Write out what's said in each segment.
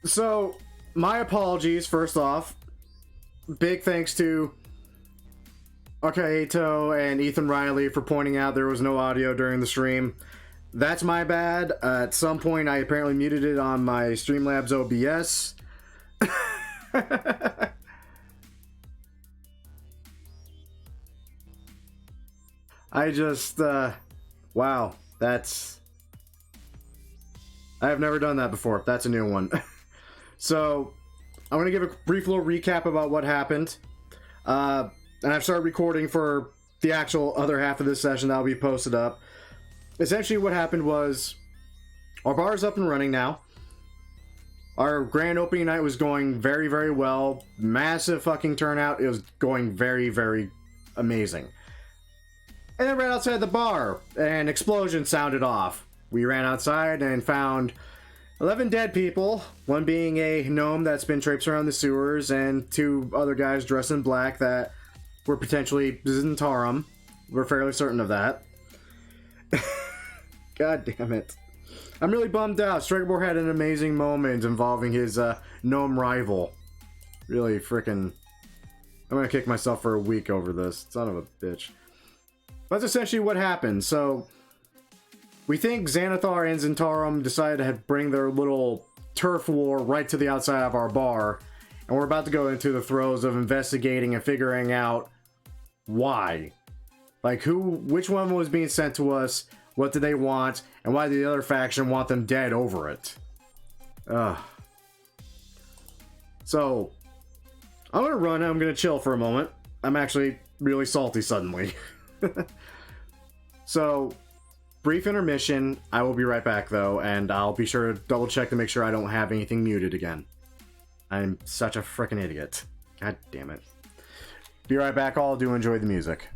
So, my apologies, first off. Big thanks to Akaito and Ethan Riley for pointing out there was no audio during the stream. That's my bad. At some point, I apparently muted it on my Streamlabs OBS. I just, wow, that's... I have never done that before. That's a new one. So, I'm going to give a brief little recap about what happened. And I've started recording for the actual other half of this session that will be posted up. Essentially what happened was, our bar is up and running now. Our grand opening night was going very, very well. Massive fucking turnout. It was going very, very amazing. And then right outside the bar, an explosion sounded off. We ran outside and found 11 dead people, one being a gnome that's been traipsing around the sewers, and 2 other guys dressed in black that were potentially Zentarum. We're fairly certain of that. God damn it. I'm really bummed out. Strigobor had an amazing moment involving his gnome rival. Really freaking... I'm gonna kick myself for a week over this. Son of a bitch. That's essentially what happened. So, we think Xanathar and Zentarum decided to bring their little turf war right to the outside of our bar. And we're about to go into the throes of investigating and figuring out why. Like, which one was being sent to us, what did they want, and why did the other faction want them dead over it? Ugh. So, I'm gonna run and I'm gonna chill for a moment. I'm actually really salty suddenly. So, brief intermission. I will be right back though, and I'll be sure to double check to make sure I don't have anything muted again. I'm such a frickin' idiot. God damn it. Be right back, all. Do enjoy the music.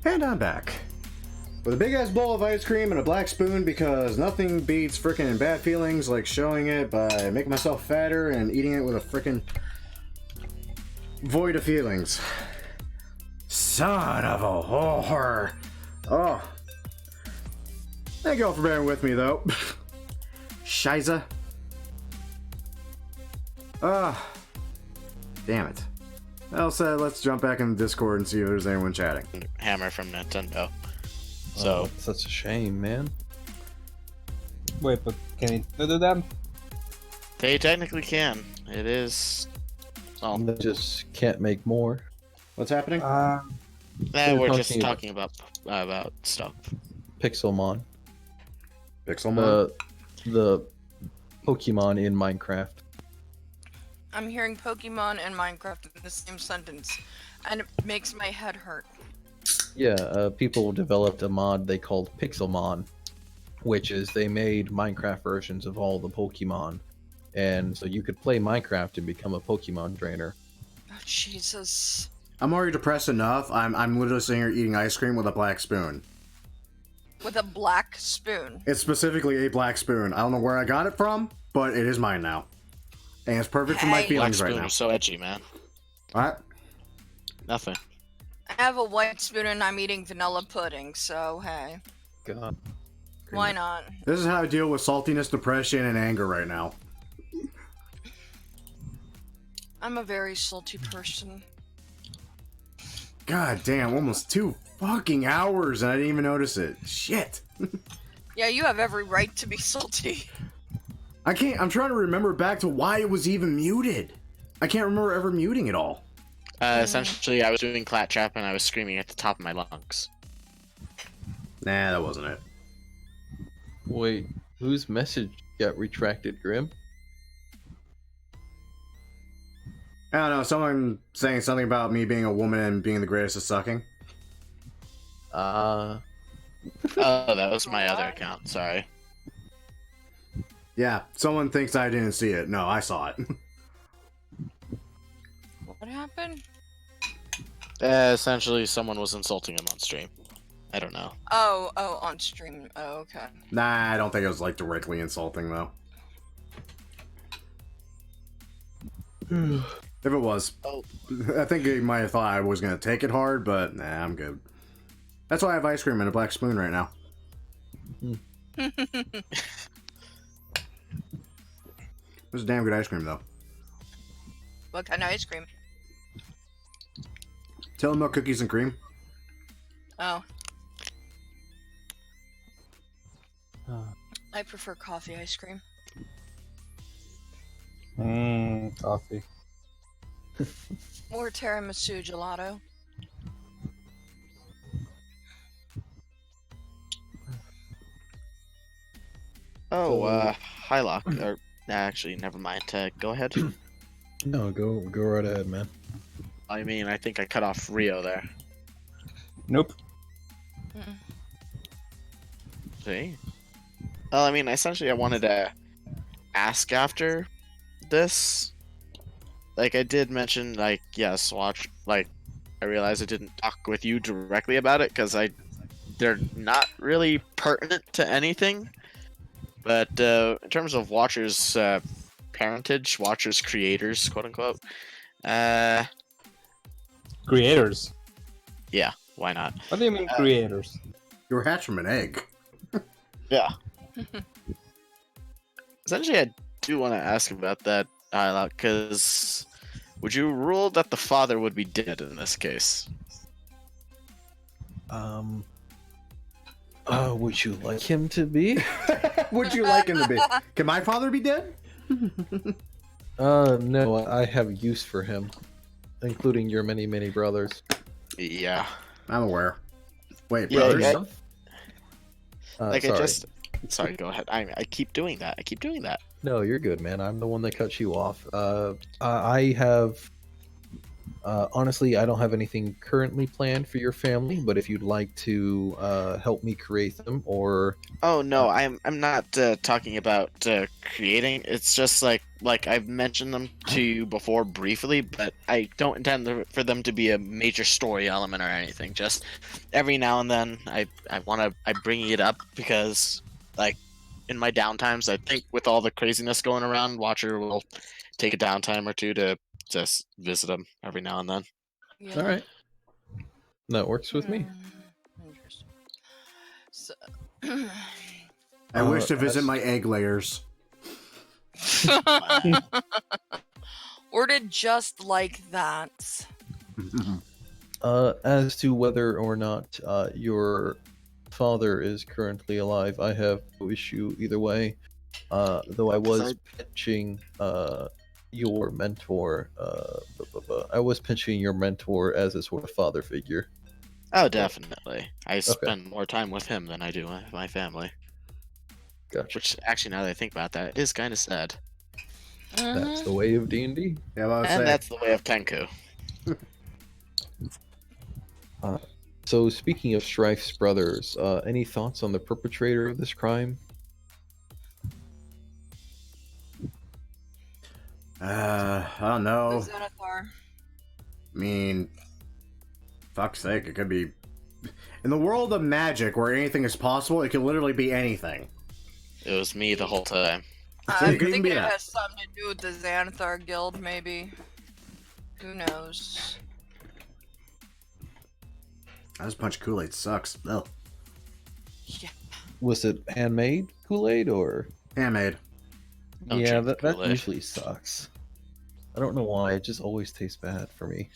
And I'm back. With a big ass bowl of ice cream and a black spoon because nothing beats frickin' bad feelings like showing it by making myself fatter and eating it with a frickin' void of feelings. Son of a whore. Oh. Thank you all for bearing with me though. Shiza. Ah. Damn it. Well said, let's jump back in the Discord and see if there's anyone chatting. Hammer from Nintendo. So that's such a shame, man. Wait, but can it do that? They technically can. It is. Well, They just can't make more. What's happening? we're just talking talking about stuff. Pixelmon. Pixelmon? The Pokemon in Minecraft. I'm hearing Pokemon and Minecraft in the same sentence, and it makes my head hurt. Yeah, people developed a mod they called Pixelmon, which is they made Minecraft versions of all the Pokemon. And so you could play Minecraft and become a Pokemon trainer. Oh, Jesus. I'm already depressed enough. I'm literally sitting here eating ice cream with a black spoon. With a black spoon. It's specifically a black spoon. I don't know where I got it from, but it is mine now. And it's perfect for my Hey. feelings Black right spoon now. is so edgy, man. Alright? Nothing. I have a white spoon and I'm eating vanilla pudding, so hey. God. Why not? This is how I deal with saltiness, depression, and anger right now. I'm a very salty person. God damn, almost 2 fucking hours and I didn't even notice it. Shit. Yeah, you have every right to be salty. I'm trying to remember back to why it was even muted. I can't remember ever muting it all. Essentially, I was doing claptrap and I was screaming at the top of my lungs. Nah, that wasn't it. Wait, whose message got retracted, Grim? I don't know, someone saying something about me being a woman and being the greatest at sucking. Oh, that was my other account. Sorry. Yeah, someone thinks I didn't see it. No, I saw it. What happened? Essentially, someone was insulting him on stream. I don't know. Oh, on stream. Oh, okay. Nah, I don't think it was like directly insulting though. If it was, I think he might have thought I was gonna take it hard, but nah, I'm good. That's why I have ice cream and a black spoon right now. It was damn good ice cream though. What kind of ice cream? Tail milk cookies and cream. Oh. I prefer coffee ice cream. Coffee. Or tiramisu gelato. Oh, Hylock. Or actually, never mind. Go ahead. No, go right ahead, man. I mean, I think I cut off Rio there. Nope. Mm-mm. See? Well, I mean, essentially, I wanted to ask after this. Like, I did mention, like, yes, watch. Like, I realized I didn't talk with you directly about it because they're not really pertinent to anything. But in terms of Watcher's parentage, Watcher's creators, quote unquote. Creators. Yeah, why not? What do you mean creators? You were hatched from an egg. Yeah. Essentially, I do want to ask about that, because would you rule that the father would be dead in this case? Would you like him to be? Would you like him to be? Can my father be dead? No, I have use for him, including your many, many brothers. Yeah. I'm aware. Wait, Yeah, brothers? yeah. Like, sorry. Sorry, go ahead. I keep doing that. I keep doing that. No, you're good, man. I'm the one that cut you off. I have... honestly, I don't have anything currently planned for your family, but if you'd like to help me create them, or... Oh, no, I'm not talking about creating. It's just like I've mentioned them to you before briefly, but I don't intend for them to be a major story element or anything. Just every now and then I bring it up because, like, in my downtimes, I think with all the craziness going around, Watcher will take a downtime or two to just visit him every now and then. Yeah. All right. That works with me. Interesting. So, I wish to visit as- my egg layers. Worded just like that. As to whether or not your father is currently alive, I have no issue either way. Though I was pitching your mentor. I was pitching your mentor as a sort of father figure. Oh, definitely. I spend more time with him than I do with my family. Gotcha. Which, actually, now that I think about that, is kind of sad. That's the way of D&D. Yeah, well, And that's the way of Tenku. So speaking of Strife's brothers, any thoughts on the perpetrator of this crime? I don't know. Xanathar. I mean, fuck's sake, it could be. In the world of magic, where anything is possible, it could literally be anything. It was me the whole time. I Couldn't think be it that. has something to do with the Xanathar Guild, maybe. Who knows? I just punch Kool-Aid sucks. Ugh. Yeah. Was it handmade Kool-Aid or? Handmade. Don't Yeah, drink that Kool-Aid. usually sucks. I don't know why, it just always tastes bad for me.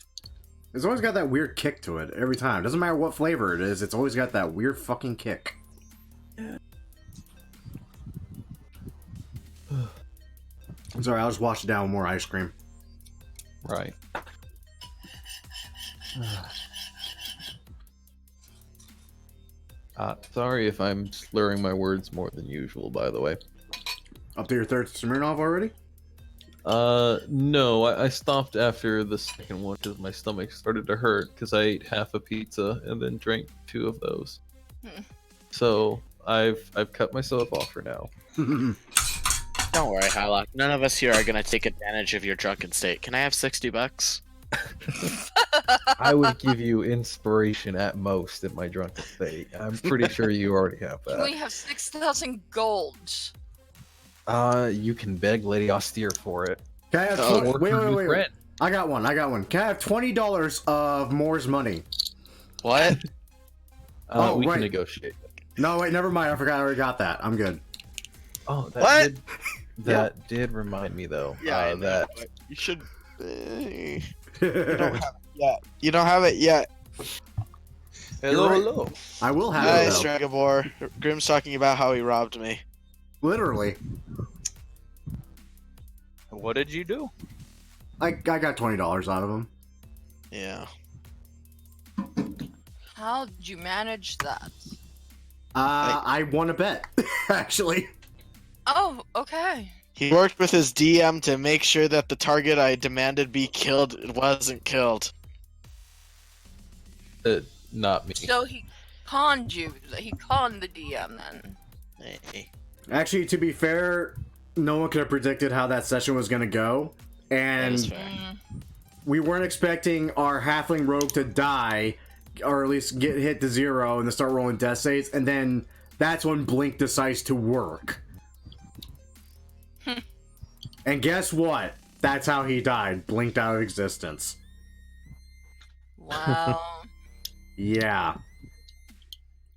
It's always got that weird kick to it every time. Doesn't matter what flavor it is, it's always got that weird fucking kick. I'm sorry, I'll just wash it down with more ice cream. Right. Sorry if I'm slurring my words more than usual, by the way. Up to your third Smirnoff already? No, I stopped after the second one because my stomach started to hurt because I ate half a pizza and then drank 2 of those. So I've cut myself off for now. Don't worry, Hylock. None of us here are gonna take advantage of your drunken state. Can I have $60? I would give you inspiration at most in my drunken state. I'm pretty sure you already have Can we that. have 6,000 gold? You can beg Lady Austere for it. Can I have Or wait, her wait, new wait, wait. friend. I got one. Can I have $20 of Moore's money? What? Oh, We right. can negotiate. No, wait, never mind. I forgot I already got that. I'm good. Oh, What? That did remind me though. I know, that but you should. You I don't have it yet. You're right. hello. will have Nice, it though. Dragobor. Grim's talking about how he robbed me. Literally. What did you do? I got $20 out of him. Yeah. How did you manage that? I won a bet, actually. Oh, okay. He worked with his DM to make sure that the target I demanded be killed wasn't killed. Not me. So he conned you. He conned the DM then. Hey. Actually, to be fair, no one could have predicted how that session was going to go. That is And fair. we weren't expecting our halfling rogue to die, or at least get hit to 0 and then start rolling death saves. And then that's when Blink decides to work. And guess what? That's how he died. Blinked out of existence. Wow. Yeah.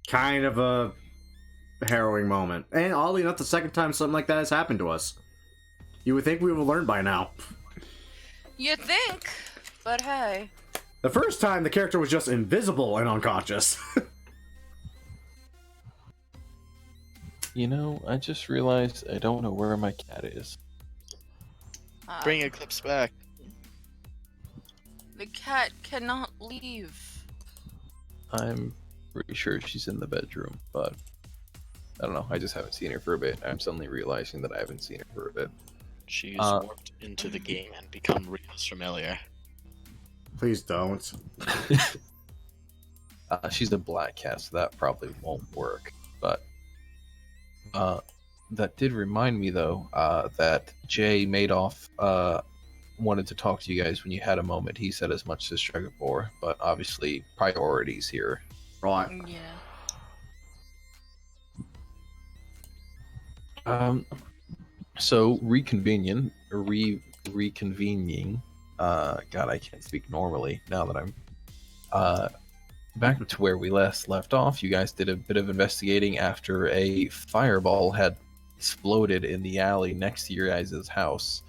Kind of a harrowing moment. And oddly enough, the second time something like that has happened to us. You would think we would have learned by now. You think? But hey. The first time, the character was just invisible and unconscious. You know, I just realized I don't know where my cat is. Bring Eclipse back. The cat cannot leave. I'm pretty sure she's in the bedroom, but I don't know. I just haven't seen her for a bit. I'm suddenly realizing that I haven't seen her for a bit. She's warped into the game and become real familiar. Please don't. She's a black cat, so that probably won't work. But that did remind me, though, that Jay Madoff wanted to talk to you guys when you had a moment. He said as much as Dragobor, but obviously priorities here. Right. Yeah. So reconvening. God, I can't speak normally now that I'm back to where we left off. You guys did a bit of investigating after a fireball had exploded in the alley next to your guys' house,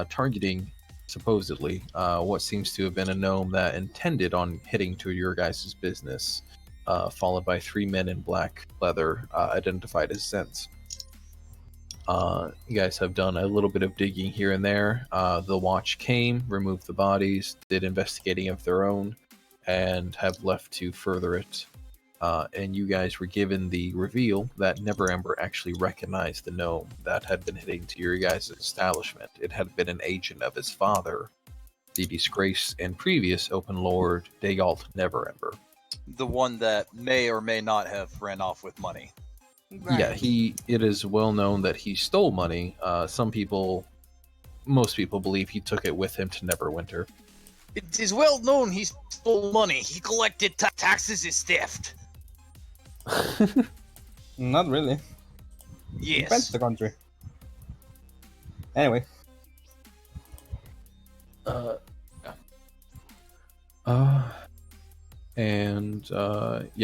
targeting supposedly what seems to have been a gnome that intended on hitting to your guys' business. followed by 3 men in black leather, identified as Zents. You guys have done a little bit of digging here and there. The watch came, removed the bodies, did investigating of their own, and have left to further it. And you guys were given the reveal that Neverember actually recognized the gnome that had been heading to your guys' establishment. It had been an agent of his father, the disgraced and previous Open Lord Dagalt Neverember. The one that may or may not have ran off with money. Right. Yeah, it is well known that he stole money. Most people believe he took it with him to Neverwinter. It is well known he stole money. He collected taxes as theft. Not really. Depends Yes. the country. Anyway.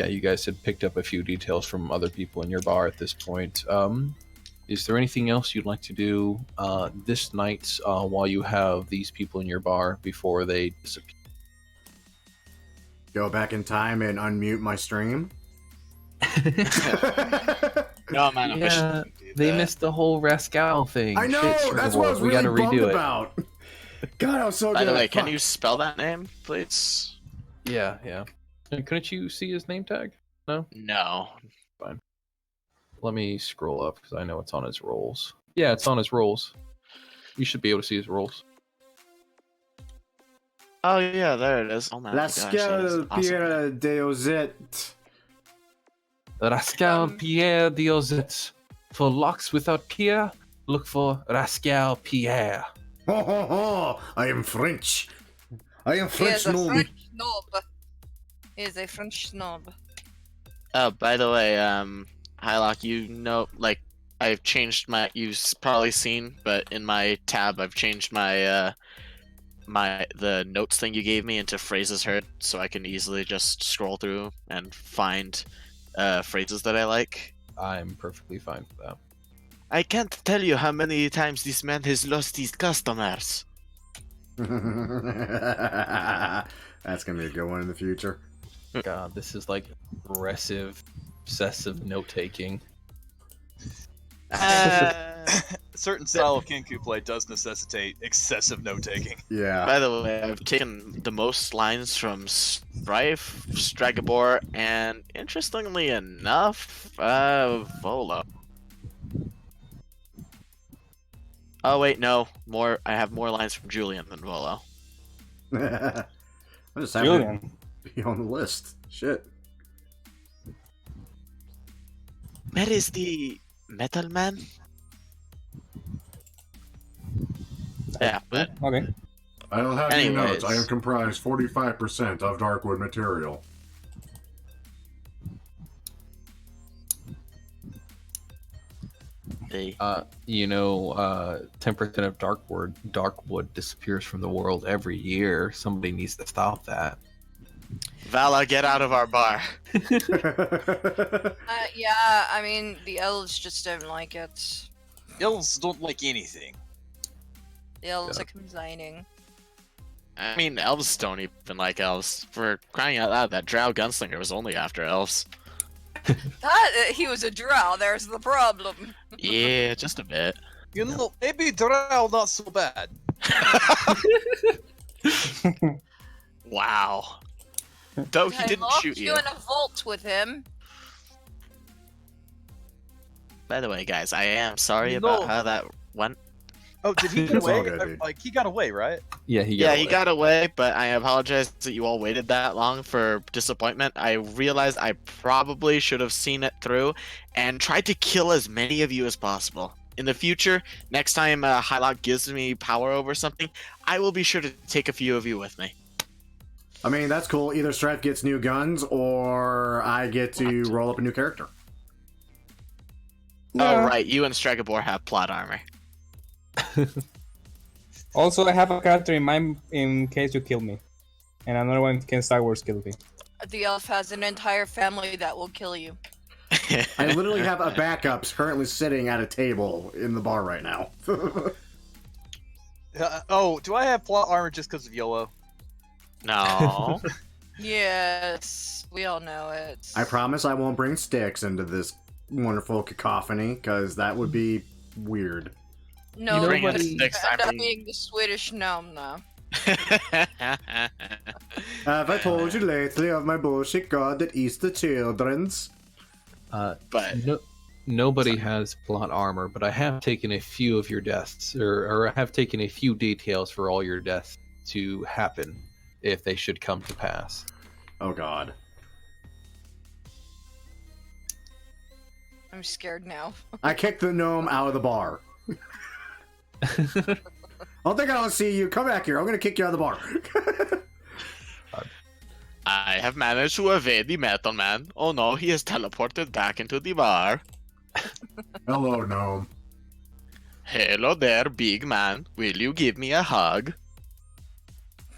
You guys had picked up a few details from other people in your bar at this point. Is there anything else you'd like to do this night while you have these people in your bar before they disappear? Go back in time and unmute my stream. No, man, I wish I Yeah, could do they that. missed the whole Rascal thing. I know, Shit, that's what I was we really gotta bummed redo it. about. God, I was so By good. the way, can Fuck. you spell that name, please? Yeah. And couldn't you see his name tag? No? No. Let me scroll up because I know it's on his rolls. Yeah, it's on his rolls. You should be able to see his rolls. Oh yeah, there it is. Oh my gosh, that is Lascal awesome. Pierre Deozet. Rascal Pierre Diozet. For locks without Pierre, look for Rascal Pierre. Ho ho ho! I am French. I am He French is a gnome. French snob. He is a French snob. Oh, by the way, Hylock, you know, like, I've changed my. You've probably seen, but in my tab, I've changed my the notes thing you gave me into phrases heard, so I can easily just scroll through and find phrases that I like. I'm perfectly fine with that. I can't tell you how many times this man has lost his customers. That's gonna be a good one in the future. God, this is like aggressive, obsessive note taking. A certain style of Kenku play does necessitate excessive note taking. Yeah. By the way, I've taken the most lines from Strife, Stragobor, and interestingly enough, Volo. Oh wait, no, more. I have more lines from Julian than Volo. I'm just happy Julian. to be on the list. Shit. Where is the Metal Man? Yeah, but Okay. I don't have any Anyways. notes. I am comprised 45% of darkwood material. the 10% of darkwood disappears from the world every year. Somebody needs to stop that. Vala, get out of our bar. Yeah, I mean, the elves just don't like it. Elves don't like anything. The elves Yeah. are complaining. I mean, elves don't even like elves. For crying out loud, that Drow gunslinger was only after elves. He was a drow, there's the problem. Yeah, just a bit. You know, maybe Drow not so bad. Wow. Though he I didn't locked shoot you you. in a vault with him. By the way, guys, I am sorry No. about how that went. Oh, did he get It's all away? good, dude. Like, he got away, right? Yeah, he Yeah, he got away, but I apologize that you all waited that long for disappointment. I realized I probably should have seen it through and tried to kill as many of you as possible. In the future, next time Hylock gives me power over something, I will be sure to take a few of you with me. I mean, that's cool. Either Strife gets new guns, or I get to roll up a new character. Oh, right, you and Stragobor have plot armor. Also, I have a character in mind in case you kill me, and another one can Star Wars kill me. The elf has an entire family that will kill you. I literally have a backup currently sitting at a table in the bar right now. Oh, do I have plot armor just because of YOLO? No. Yes, we all know it. I promise I won't bring sticks into this wonderful cacophony, because that would be weird. No, You bring but the it sticks, I end up bring- being the Swedish gnome now. Have I told you lately of my bullshit god that eats the children's? But Nobody has plot armor, but I have taken a few of your deaths, or I have taken a few details for all your deaths to happen if they should come to pass. Oh god. I'm scared now. I kicked the gnome out of the bar. I think I don't see you. Come back here. I'm gonna kick you out of the bar. I have managed to evade the Metal Man. Oh no, he has teleported back into the bar. Hello, gnome. Hello there, big man. Will you give me a hug?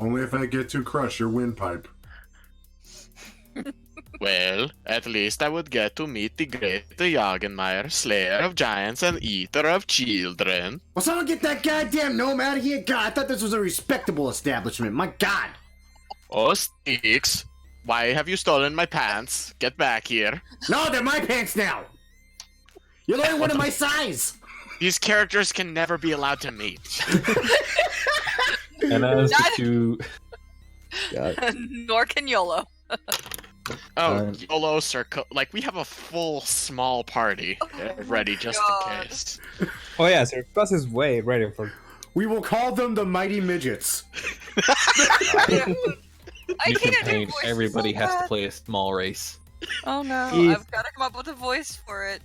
Only if I get to crush your windpipe. Well, at least I would get to meet the great Jagenmeyer, slayer of giants and eater of children. Well, someone get that goddamn gnome out of here. God, I thought this was a respectable establishment. My god. Oh, Sticks. Why have you stolen my pants? Get back here. No, they're my pants now. You're the only one of my size. These characters can never be allowed to meet. And as the two, Nor can YOLO. Oh, YOLO Circle. Like, we have a full small party ready just God. in case. Oh yeah, Sir Plus is way ready for. We will call them the Mighty Midgets. I new can't do campaign, voices everybody so has to bad. play a small race. Oh no, If- I've got to come up with a voice for it.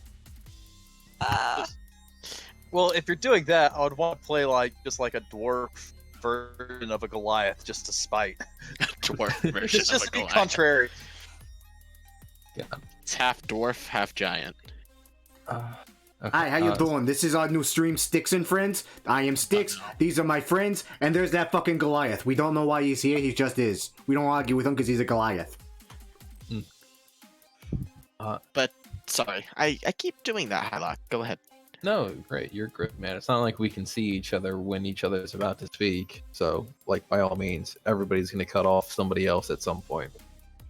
Well, if you're doing that, I would want to play just like a dwarf version of a Goliath, just to spite. Dwarf version It's of just a to be Goliath. contrary. It's half dwarf, half giant. Okay, Hi, how you doing? This is our new stream, Sticks and Friends. I am Sticks. These are my friends. And there's that fucking Goliath. We don't know why he's here. He just is. We don't argue with him because he's a Goliath. But, sorry, I keep doing that, Hylock. Go ahead. No, great, you're great, man. It's not like we can see each other when each other's about to speak. So, like, by all means, everybody's going to cut off somebody else at some point.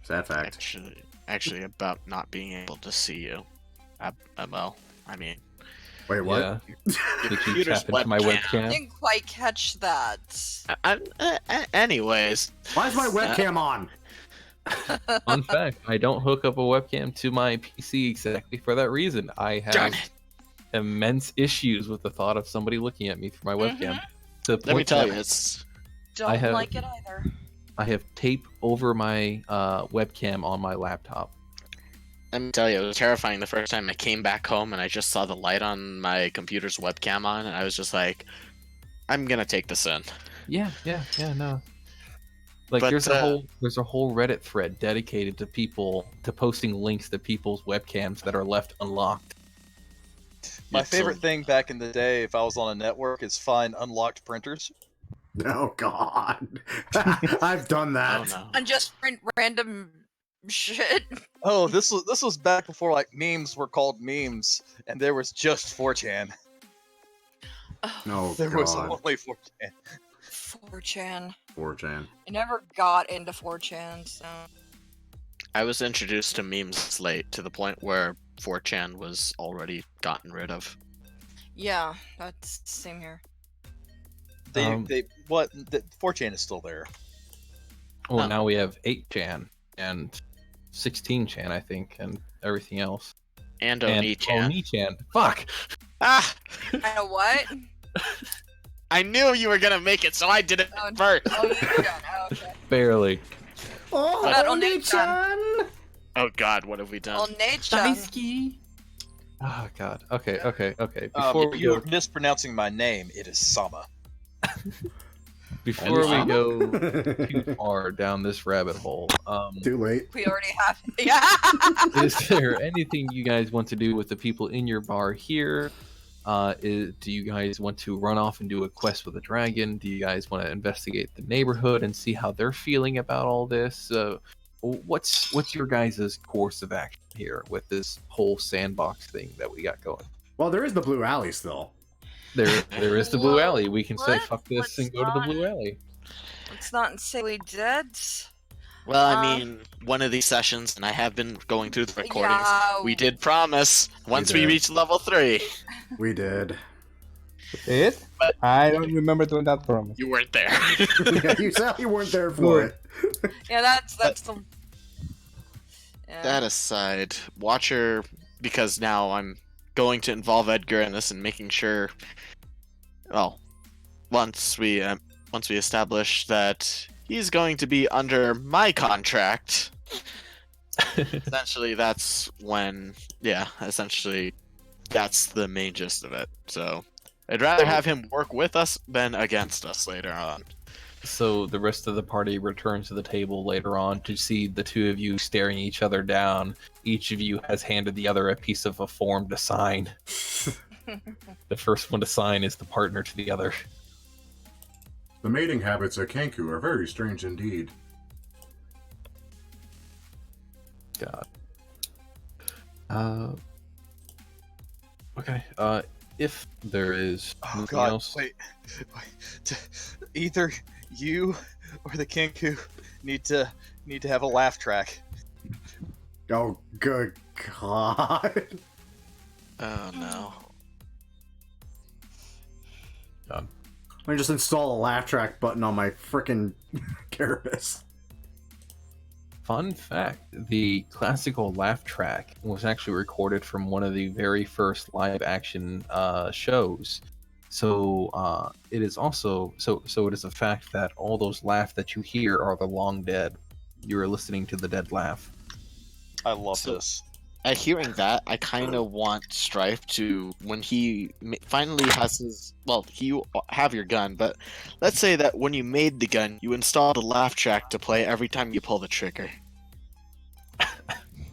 Sad fact. Actually, about not being able to see you. Well, I mean, Wait, what? Yeah. Did you computer's tap into my webcam. I webcam? didn't quite catch that. anyways, Why is my webcam on? Fun fact, I don't hook up a webcam to my PC exactly for that reason. I darn have it. immense issues with the thought of somebody looking at me through my webcam. To the Let me point tell that you, it's Don't have- like it either. I have tape over my webcam on my laptop. Let me tell you, it was terrifying the first time I came back home and I just saw the light on my computer's webcam on, and I was just like, I'm gonna take this in. Yeah, no. Like But, there's a whole Reddit thread dedicated to people to posting links to people's webcams that are left unlocked. My It's favorite thing back in the day, if I was on a network, is find unlocked printers. Oh, God. I've done Oh that. no. And just print random shit. Oh, this was back before like memes were called memes, and there was just 4chan. Oh, There was God. only 4chan. 4chan. 4chan. I never got into 4chan, so. I was introduced to memes late to the point where 4chan was already gotten rid of. Yeah, that's same here. Um, 4chan is still there. Well, Oh. now we have 8chan and 16chan, I think, and everything else. And And Oni-chan. Oni-chan. Fuck! Ah! I know what? I knew you were gonna make it, so I did it Oh, first. Oh, you're done. Oh, okay. Barely. Oh, That Oni-chan! Oh god, what have we done? Oh, Nate-chan. Oh god. Okay. If you are mispronouncing my name, it is Sama. Before we Sama? go too far down this rabbit hole, Too late. We already have. Yeah. is there anything you guys want to do with the people in your bar here? Do you guys want to run off and do a quest with a dragon? Do you guys want to investigate the neighborhood and see how they're feeling about all this? What's your guys' course of action here with this whole sandbox thing that we got going? Well, there is the blue alley still. There is the blue alley. We can say What? fuck this Let's and go to the not- blue alley. Let's not say we did. Well, I mean, one of these sessions, and I have been going through the recordings, Yeah. we did promise once we did. reach level 3. We did. It? But- I don't remember doing that promise. You weren't there. Yeah, you said you weren't there for it. Yeah, that's the. Yeah. That aside, Watcher, because now I'm going to involve Edgar in this and making sure. Well, once we establish that he's going to be under my contract, essentially that's when, essentially that's the main gist of it. So I'd rather have him work with us than against us later on. So the rest of the party returns to the table later on to see the two of you staring each other down. Each of you has handed the other a piece of a form to sign. The first one to sign is the partner to the other. The mating habits at Kenku are very strange indeed. God. Okay. If there is Oh nothing god, else, wait. Either you or the Kenku need to have a laugh track. Oh, good God. Oh no. Let me just install a laugh track button on my frickin' carapace. fun fact: the classical laugh track was actually recorded from one of the very first live-action shows. So it is also it is a fact that all those laughs that you hear are the long dead. You are listening to the dead laugh. I love So- this. At hearing that, I kind of want Strife to, when he finally has his, well, you have your gun, but let's say that when you made the gun, you installed a laugh track to play every time you pull the trigger.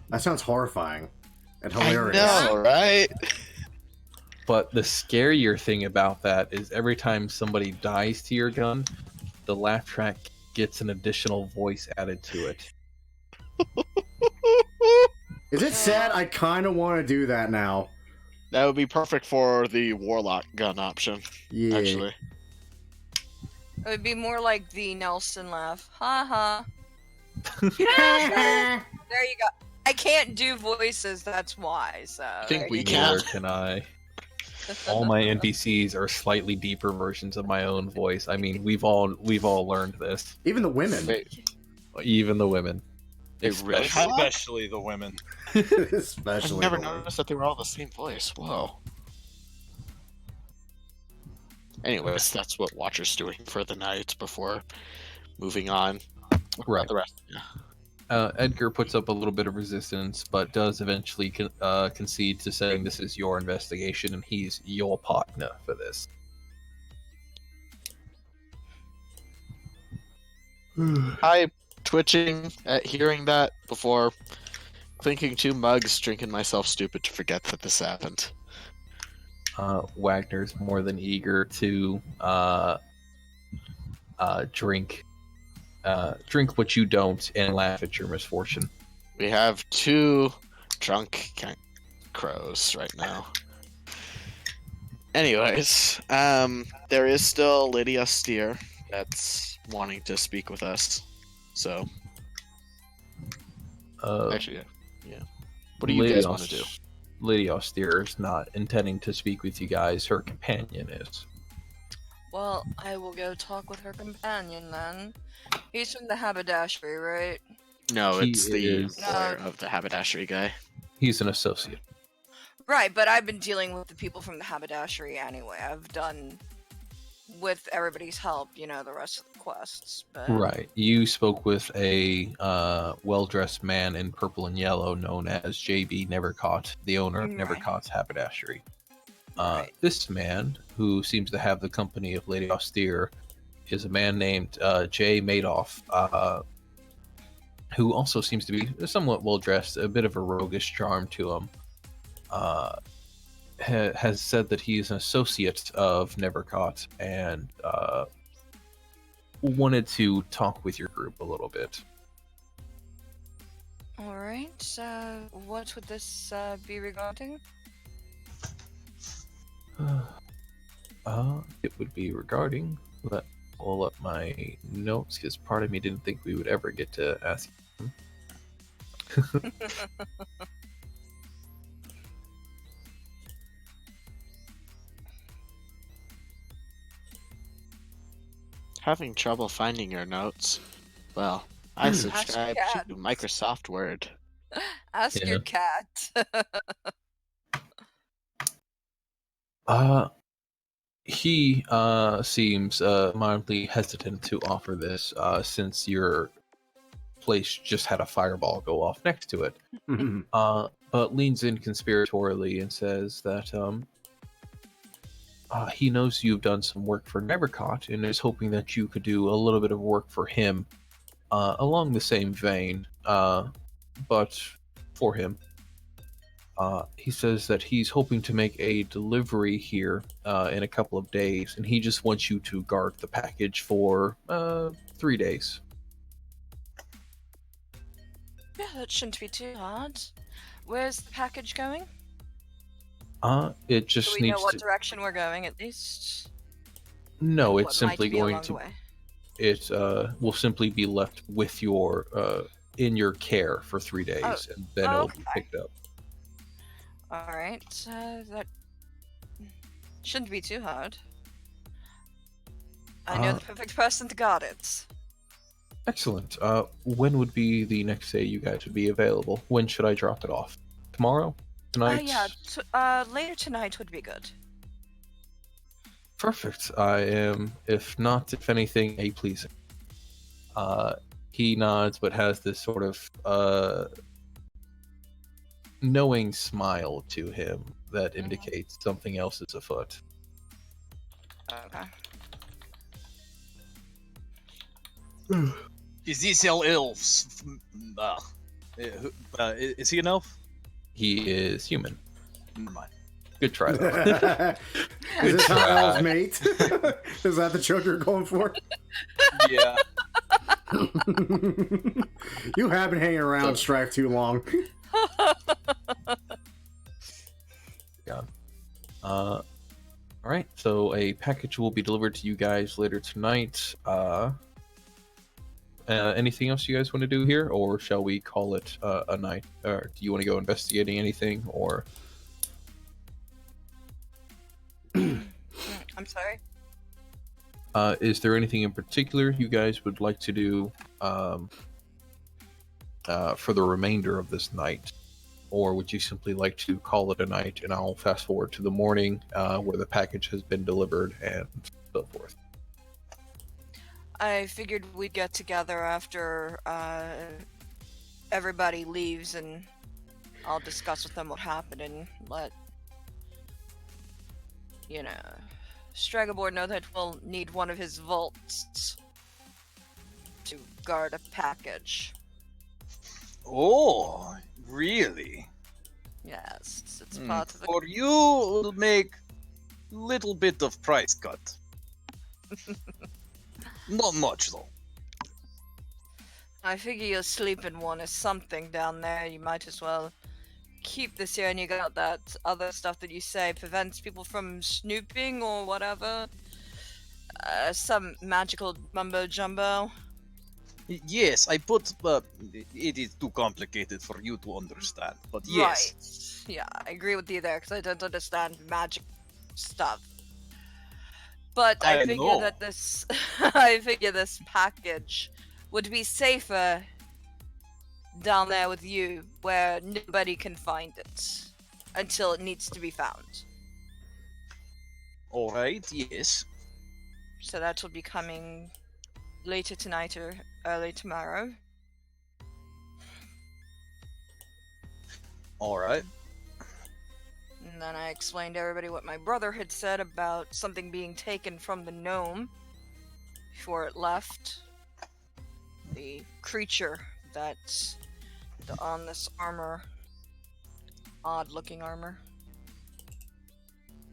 That sounds horrifying and hilarious. I know, right? But the scarier thing about that is every time somebody dies to your gun, the laugh track gets an additional voice added to it. Is it sad? I kind of want to do that now. That would be perfect for the Warlock gun option, Yeah. actually. It would be more like the Nelson laugh. Ha ha. There you go. I can't do voices, that's why. So I think there we you can. Neither can I. All my NPCs are slightly deeper versions of my own voice. I mean, we've all learned this. Even the women. Wait, Even the women. they really have? Especially the women. I've Especially. never the women. noticed that they were all the same voice. Whoa. Anyways, that's what Watcher's doing for the night before moving on. What about Right. the rest? Yeah. Edgar puts up a little bit of resistance, but does eventually concede to saying this is your investigation and he's your partner for this. I twitching at hearing that before thinking 2 mugs, drinking myself stupid to forget that this happened. Wagner's more than eager to drink what you don't and laugh at your misfortune. We have 2 drunk crows right now. Anyways, there is still Lady Austere that's wanting to speak with us. So, actually, yeah. What do you guys want to do? Lady Austere is not intending to speak with you guys. Her companion is. Well, I will go talk with her companion then. He's from the haberdashery, right? No, He it's the is- lawyer of the haberdashery guy. He's an associate. Right, but I've been dealing with the people from the haberdashery anyway. I've done, with everybody's help, the rest of the quests. But... Right. You spoke with a well-dressed man in purple and yellow known as JB Nevercaught, the owner of Right. Nevercaught's haberdashery. Right. This man, who seems to have the company of Lady Austere, is a man named Jay Madoff, who also seems to be somewhat well-dressed, a bit of a roguish charm to him. Has said that he is an associate of Nevercaught and wanted to talk with your group a little bit. Alright, what would this be regarding? It would be regarding. pull up my notes because part of me didn't think we would ever get to ask him. Having trouble finding your notes? Well, I subscribe cat. to Microsoft Word. Ask Yeah. your cat. He seems mildly hesitant to offer this since your place just had a fireball go off next to it. But leans in conspiratorially and says that he knows you've done some work for Nevercott and is hoping that you could do a little bit of work for him along the same vein, but for him. He says that he's hoping to make a delivery here in a couple of days, and he just wants you to guard the package for 3 days. Yeah, that shouldn't be too hard. Where's the package going? It Do just we know needs what to. direction we're going at least? No, And it's what might simply be going along the to. way? It will simply be left with your in your care for 3 days, and then it'll be okay. picked up. Alright, that shouldn't be too hard. I know the perfect person to guard it. Excellent. When would be the next day you guys would be available? When should I drop it off? Tomorrow? Tonight? Yeah, later tonight would be good. Perfect. I am, if anything, a pleasing. He nods, but has this sort of knowing smile to him that indicates something else is afoot. Okay. Is this Elves? Is he an elf? He is human. Never mind. Good try, though. Is this how elves mate? Is that the joke you're going for? Yeah. You have been hanging around Strife too long. Yeah. Alright, so a package will be delivered to you guys later tonight. Anything else you guys want to do here, or shall we call it a night? Or do you want to go investigating anything, or... I'm sorry? Is there anything in particular you guys would like to do for the remainder of this night? Or would you simply like to call it a night, and I'll fast forward to the morning where the package has been delivered and so forth? I figured we'd get together after everybody leaves and I'll discuss with them what happened and let, Stragaboard know that we'll need one of his vaults to guard a package. Oh, really? Yes, it's part of the... For you, will make little bit of price cut. Not much, though. I figure you'll sleep in one or something down there. You might as well keep this here, and you got that other stuff that you say prevents people from snooping or whatever. Some magical mumbo jumbo. Yes, I put. It is too complicated for you to understand, but yes. Right. Yeah, I agree with you there because I don't understand magic stuff. But I figure know. that this, I figure this package would be safer down there with you, where nobody can find it until it needs to be found. All right. Yes. So that will be coming later tonight or early tomorrow. All right. And then I explained to everybody what my brother had said about something being taken from the gnome before it left. The creature that's on this armor, odd looking armor,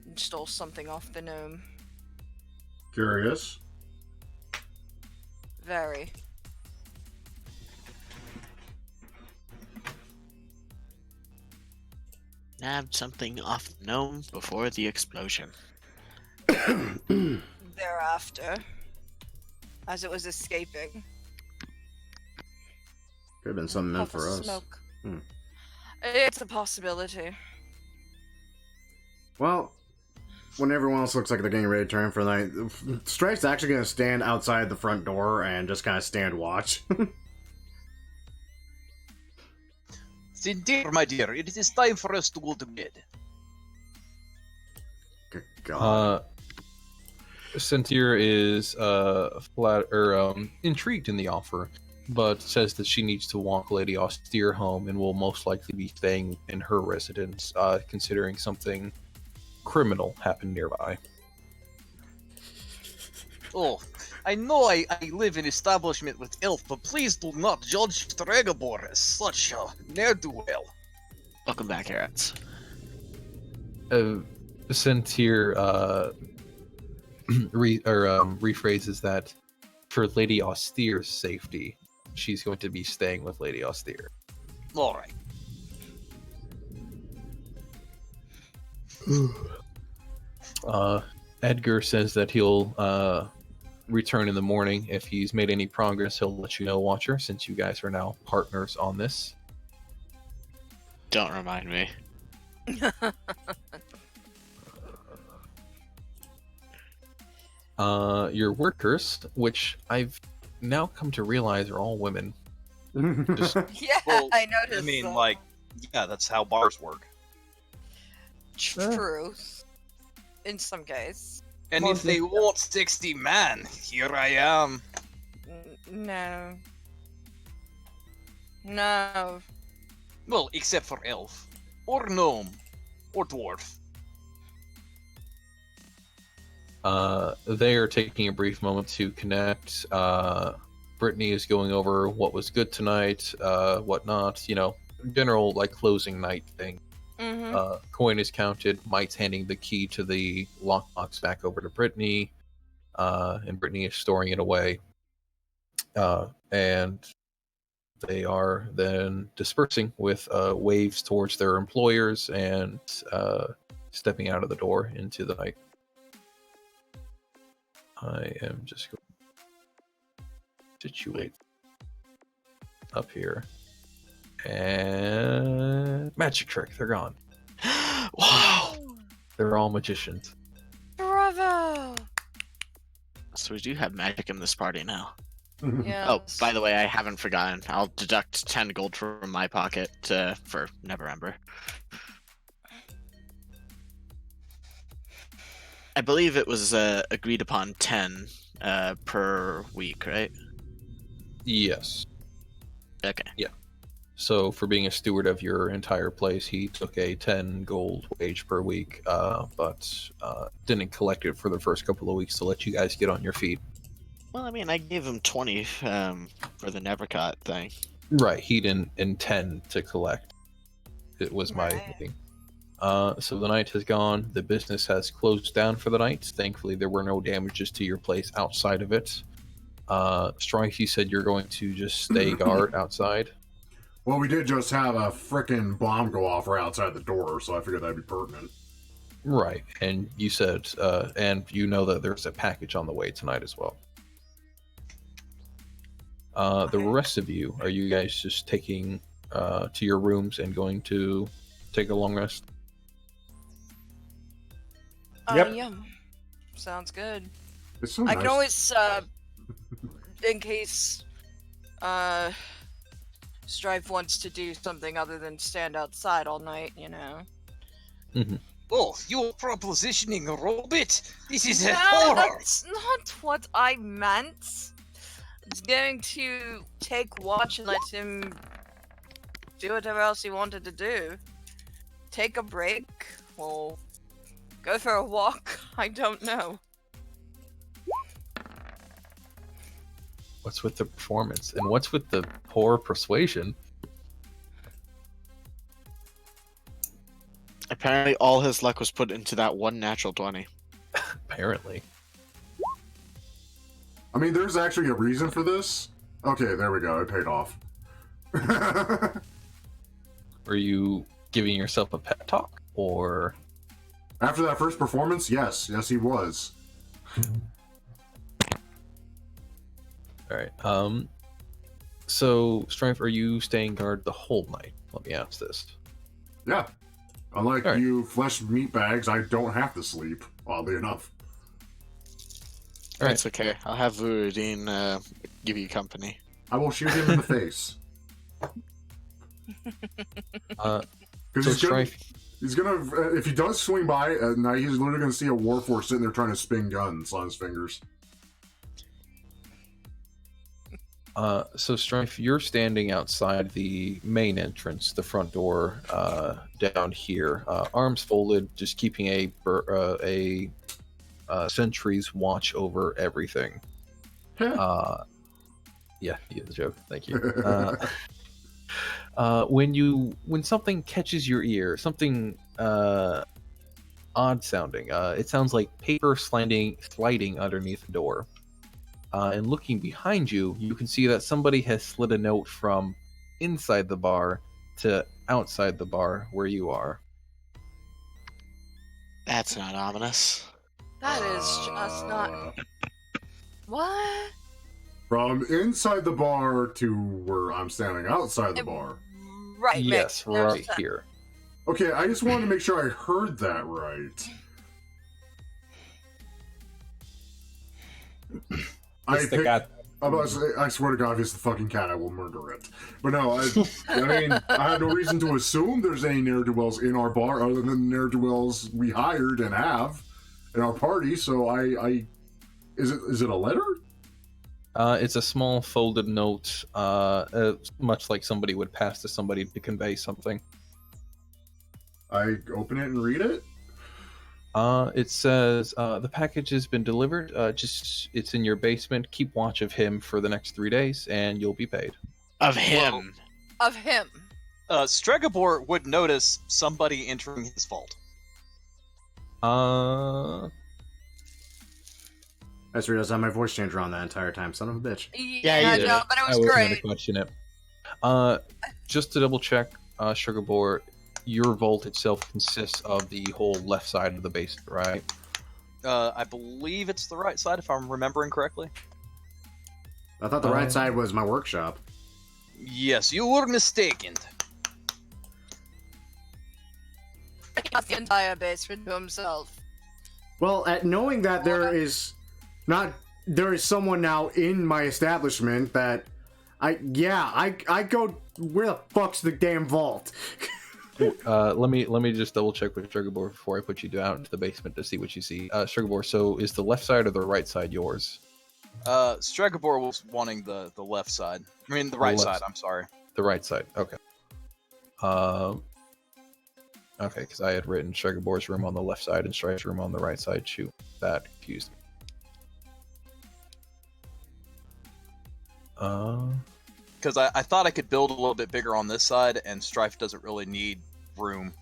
and stole something off the gnome. Curious. Very. Nabbed something off the gnome before the explosion. Thereafter. as it was escaping. Could have been something meant Puff of for us. smoke. Hmm. It's a possibility. Well, when everyone else looks like they're getting ready to turn for the night, Strike's actually going to stand outside the front door and just kind of stand watch. Dear, my dear, it is time for us to go to bed. Good God. Cynthia is intrigued in the offer, but says that she needs to walk Lady Austere home and will most likely be staying in her residence, considering something criminal happened nearby. Oh, I know I live in establishment with Elf, but please do not judge Stregobor as such a ne'er-do-well. Welcome back, Harrods. Cynthia rephrases that for Lady Austere's safety, she's going to be staying with Lady Austere. Alright. Edgar says that he'll return in the morning. If he's made any progress, he'll let you know, Watcher, since you guys are now partners on this. Don't remind me. Your workers, which I've now come to realize are all women. Just Yeah, Well, I noticed. I mean, that. yeah, that's how bars work. True. In some case. And if they want 60 man, here I am. No. No. Well, except for elf, or gnome, or dwarf. They are taking a brief moment to connect. Brittany is going over what was good tonight, what not, general like closing night thing. Mm-hmm. Coin is counted. Mike's handing the key to the lockbox back over to Brittany, and Brittany is storing it away. And they are then dispersing with waves towards their employers and stepping out of the door into the night. I am just going to situate up here. And magic trick, they're gone. Wow! They're all magicians. Bravo! So we do have magic in this party now. Yeah. Oh, by the way, I haven't forgotten. I'll deduct 10 gold from my pocket for Neverember. I believe it was agreed upon 10 per week, right? Yes. Okay. So for being a steward of your entire place, he took a 10 gold wage per week, but didn't collect it for the first couple of weeks to let you guys get on your feet. Well, I mean, I gave him 20 for the Nevercott thing. Right, he didn't intend to collect. It was my Right. thing. So the night has gone. The business has closed down for the night. Thankfully, there were no damages to your place outside of it. Strike, you said you're going to just stay guard outside. Well, we did just have a frickin' bomb go off right outside the door, so I figured that'd be pertinent. Right, and you said, and you know that there's a package on the way tonight as well. The rest of you, are you guys just taking to your rooms and going to take a long rest? Yep. Yeah. Sounds good. It's so I nice. can always, in case, Strife wants to do something other than stand outside all night, Oh, you're propositioning a robot? This is a No, horror! that's not what I meant. I was going to take watch and let him do whatever else he wanted to do. Take a break, or go for a walk. I don't know. What's with the performance? And what's with the poor persuasion? Apparently, all his luck was put into that one natural 20. Apparently. I mean, there's actually a reason for this. Okay, there we go. It paid off. Were you giving yourself a pep talk? Or... After that first performance, yes. Yes, he was. All right. So Strife, are you staying guard the whole night? Let me ask this. Yeah. Unlike All right. you flesh meat bags, I don't have to sleep, oddly enough. All right. It's okay. I'll have Vuradine give you company. I will shoot him in the face. So Because Strife, he's gonna, if he does swing by at night, he's literally gonna see a warforged sitting there trying to spin guns on his fingers. So Strife, you're standing outside the main entrance, the front door, down here, arms folded, just keeping a sentry's watch over everything. Yeah, the joke. Thank you. When something catches your ear, something odd sounding, it sounds like paper sliding underneath the door. And looking behind you, you can see that somebody has slid a note from inside the bar to outside the bar where you are. That's not ominous. That is just not. What? From inside the bar to where I'm standing outside the bar. Right. Yes, makes no right sense. here. Okay, I just wanted to make sure I heard that right. It's the cat. I'm about to say, I swear to God, if it's the fucking cat, I will murder it. But no, I mean, I have no reason to assume there's any ne'er-do-wells in our bar other than the ne'er-do-wells we hired and have in our party. So is it a letter? It's a small folded note, much like somebody would pass to somebody to convey something. I open it and read it. It says, the package has been delivered. It's in your basement. Keep watch of him for the next 3 days, and you'll be paid. Of him. Of him. Stregobor would notice somebody entering his vault. I just realized I had my voice changer on that entire time. Son of a bitch. Yeah, you did. No, but it I was wasn't great. gonna question it. Just to double check, Sugarbore, your vault itself consists of the whole left side of the basement, right? I believe it's the right side, if I'm remembering correctly. I thought the right side was my workshop. Yes, you were mistaken. He got the entire basement to himself. Well, at knowing that there is someone now in my establishment that I go, where the fuck's the damn vault? Let me just double check with Sugarbore before I put you down into the basement to see what you see. Sugarbore, so is the left side or the right side yours? Stregobor was wanting the left side. I mean, the right left side, side. I'm sorry. The right side, okay. Okay, because I had written Sugarbore's room on the left side and Strike's room on the right side. Shoot, that confused me. Because I thought I could build a little bit bigger on this side, and Strife doesn't really need room.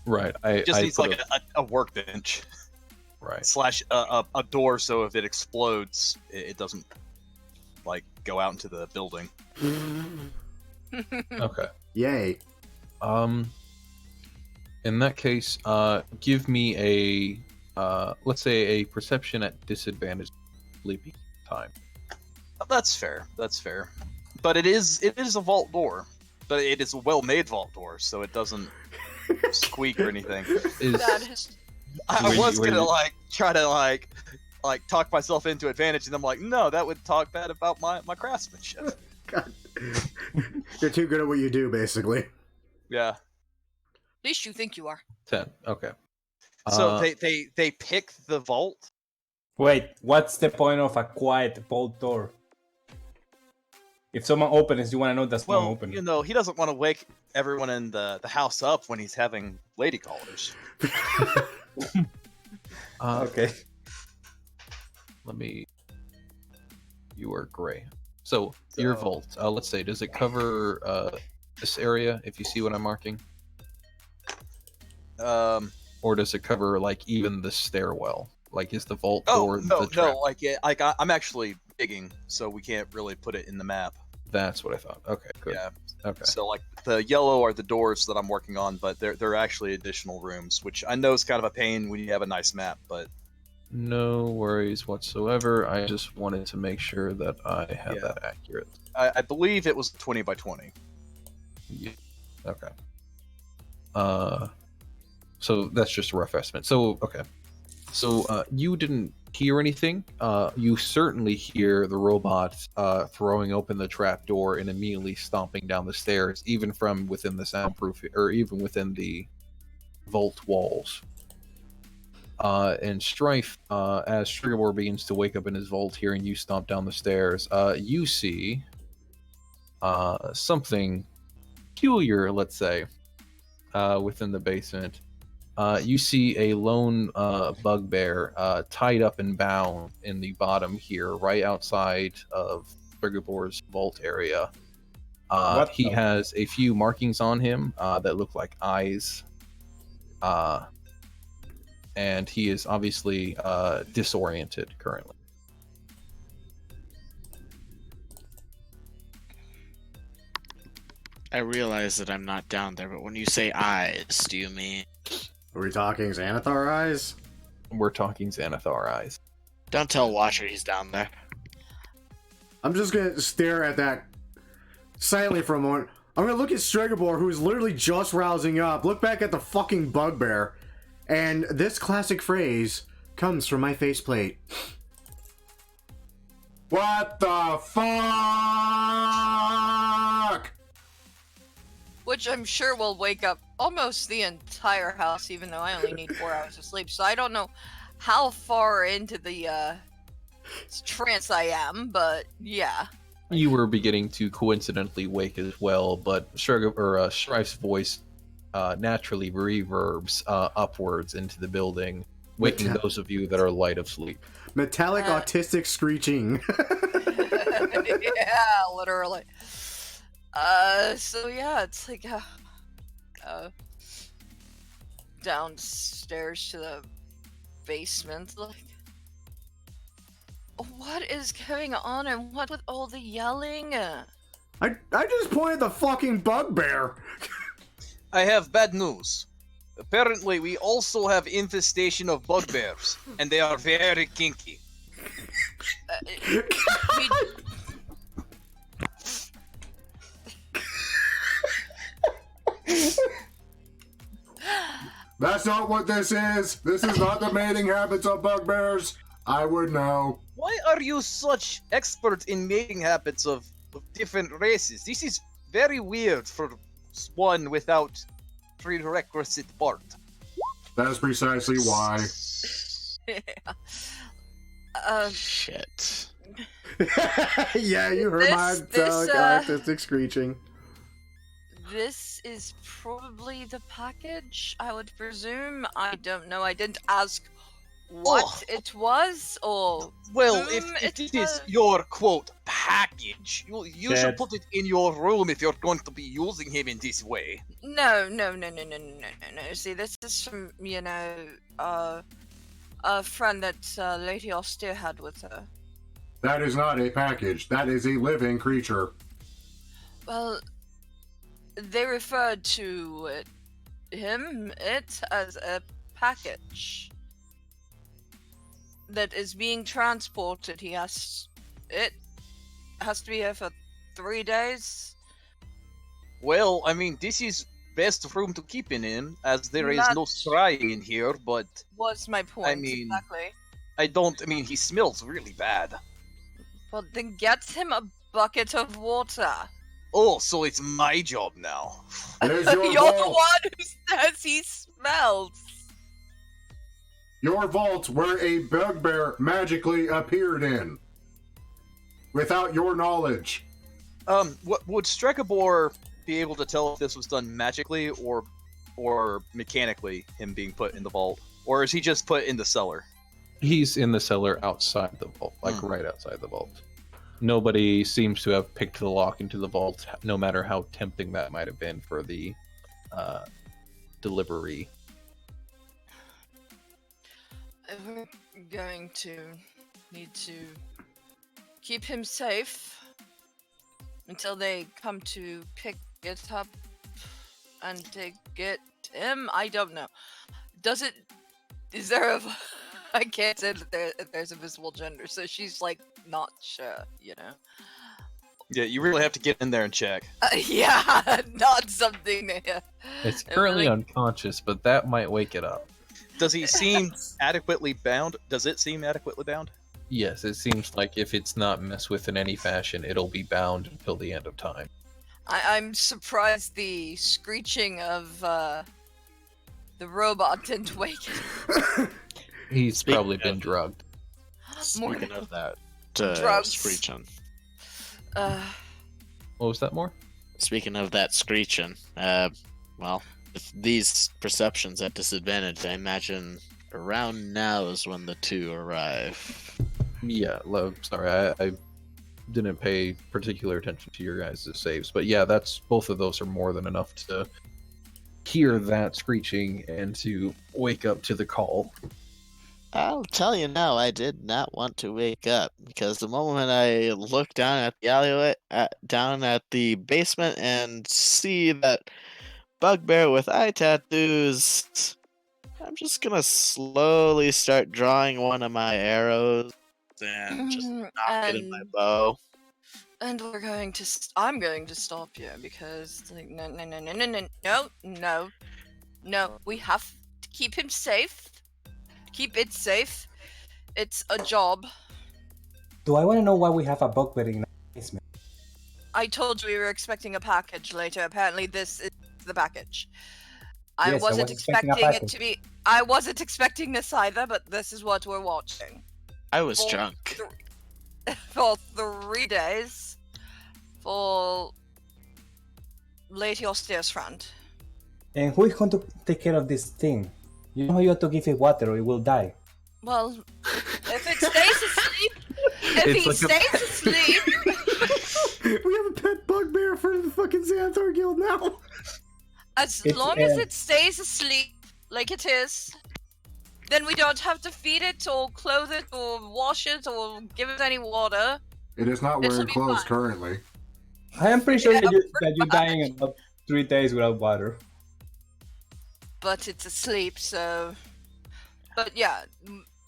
Right, It just needs like a workbench. Right. Slash a door, so if it explodes, it doesn't like go out into the building. Okay. Yay. In that case, give me a let's say a perception at disadvantage sleeping time. That's fair. That's fair. But it is a vault door. But it is a well-made vault door, so it doesn't squeak or anything. That is... I was gonna try to talk myself into advantage, and I'm like, no, that would talk bad about my craftsmanship. God. You're too good at what you do, basically. Yeah. At least you think you are. 10. Okay. So they pick the vault. Wait, what's the point of a quiet vault door? If someone opens, you want to know that's not Well, open. you know, he doesn't want to wake everyone in the house up when he's having lady callers. Okay. Let me. You are gray. So your vault. Let's say, does it cover this area? If you see what I'm marking, or does it cover like even the stairwell? Like, is the vault door? No, the trap? no. I'm actually digging, so we can't really put it in the map. That's what I thought. Okay, good. Yeah. Okay. So like the yellow are the doors that I'm working on, but they're actually additional rooms, which I know is kind of a pain when you have a nice map, but No worries whatsoever. I just wanted to make sure that I have Yeah. that accurate. I believe it was 20 by 20. Yeah. Okay. So that's just a rough estimate. So, okay. So, you didn't hear anything. You certainly hear the robot throwing open the trap door and immediately stomping down the stairs, even from within the soundproof, or even within the vault walls. And Strife, as Strigobor begins to wake up in his vault, hearing you stomp down the stairs, you see something peculiar, let's say, within the basement. You see a lone bugbear tied up and bound in the bottom here, right outside of Frigobor's vault area. He has a few markings on him that look like eyes. And he is obviously disoriented currently. I realize that I'm not down there, but when you say eyes, do you mean... Are we talking Xanathar eyes? We're talking Xanathar eyes. Don't tell Watcher he's down there. I'm just gonna stare at that silently for a moment. I'm gonna look at Stregobor, who's literally just rousing up, look back at the fucking bugbear, and this classic phrase comes from my faceplate. What the fuck? Which I'm sure will wake up almost the entire house, even though I only need 4 hours of sleep. So I don't know how far into the trance I am, but yeah. You were beginning to coincidentally wake as well, but Strife's voice naturally reverbs upwards into the building, waking those of you that are light of sleep. Metallic autistic screeching. Yeah, literally. So yeah, it's like downstairs to the basement. Like, what is going on, and what with all the yelling? I just pointed the fucking bugbear. I have bad news. Apparently, we also have infestation of bugbears, and they are very kinky. That's not what this is. This is not the mating habits of bugbears. I would know. Why are you such expert in mating habits of different races? This is very weird for one without prerequisite part. That is precisely why. Shit. Yeah, you heard my metallic autistic screeching. This is probably the package, I would presume. I don't know. I didn't ask what it was, or Well, whom if it was. is your quote package, you should put it in your room if you're going to be using him in this way. No. See, this is from, a friend that Lady Austere had with her. That is not a package. That is a living creature. Well, they referred to it as a package that is being transported. It has to be here for 3 days. Well, I mean, this is best room to keep in, as there is no scrying in here, but What's my point? I mean- exactly. he smells really bad. Well, then get him a bucket of water. Oh, so it's my job now. There's your You're the vault. one who says he smells. Your vault where a bugbear magically appeared in. Without your knowledge. What would Stregobor be able to tell if this was done magically or mechanically, him being put in the vault? Or is he just put in the cellar? He's in the cellar outside the vault, right outside the vault. Nobody seems to have picked the lock into the vault, no matter how tempting that might have been for the delivery. We're going to need to keep him safe until they come to pick it up and take it him. I don't know. Is there I can't say that there's a visible gender, so she's like not sure, you know. Yeah, you really have to get in there and check. Yeah, not something. It's currently unconscious, but that might wake it up. Does he seem adequately bound? Does it seem adequately bound? Yes, it seems like if it's not messed with in any fashion, it'll be bound until the end of time. I'm surprised the screeching of the robot didn't wake it. He's probably been drugged. Speaking of that, Drugs. screeching. What was that, more? Speaking of that screeching, well, if these perceptions at disadvantage, I imagine around now is when the two arrive. Yeah, sorry, I didn't pay particular attention to your guys' saves, but yeah, both of those are more than enough to hear that screeching and to wake up to the call. I'll tell you now, I did not want to wake up because the moment I look down at the alleyway, down at the basement, and see that bugbear with eye tattoos, I'm just gonna slowly start drawing one of my arrows and just knock it in my bow. And we're going to. I'm going to stop you because like no. We have to keep him safe. Keep it safe. It's a job. Do I want to know why we have a bugbear in the basement? I told you we were expecting a package later. Apparently, this is the package. I Yes, I wasn't was expecting a expecting it package. to be. I wasn't expecting this either, but this is what we're watching. I was For drunk. For 3 days. For Lady Austere's friend. And who is going to take care of this thing? You know you have to give it water or it will die. Well, if it stays asleep, if It's he like stays asleep, We have a pet bugbear for the fucking Xanathar Guild now. as It's, long as it stays asleep like it is, then we don't have to feed it or clothe it or wash it or give it any water. It is not It wearing should be clothes fine. currently. I am pretty sure Yeah, that you're dying in about 3 days without water. But it's asleep, so. But yeah,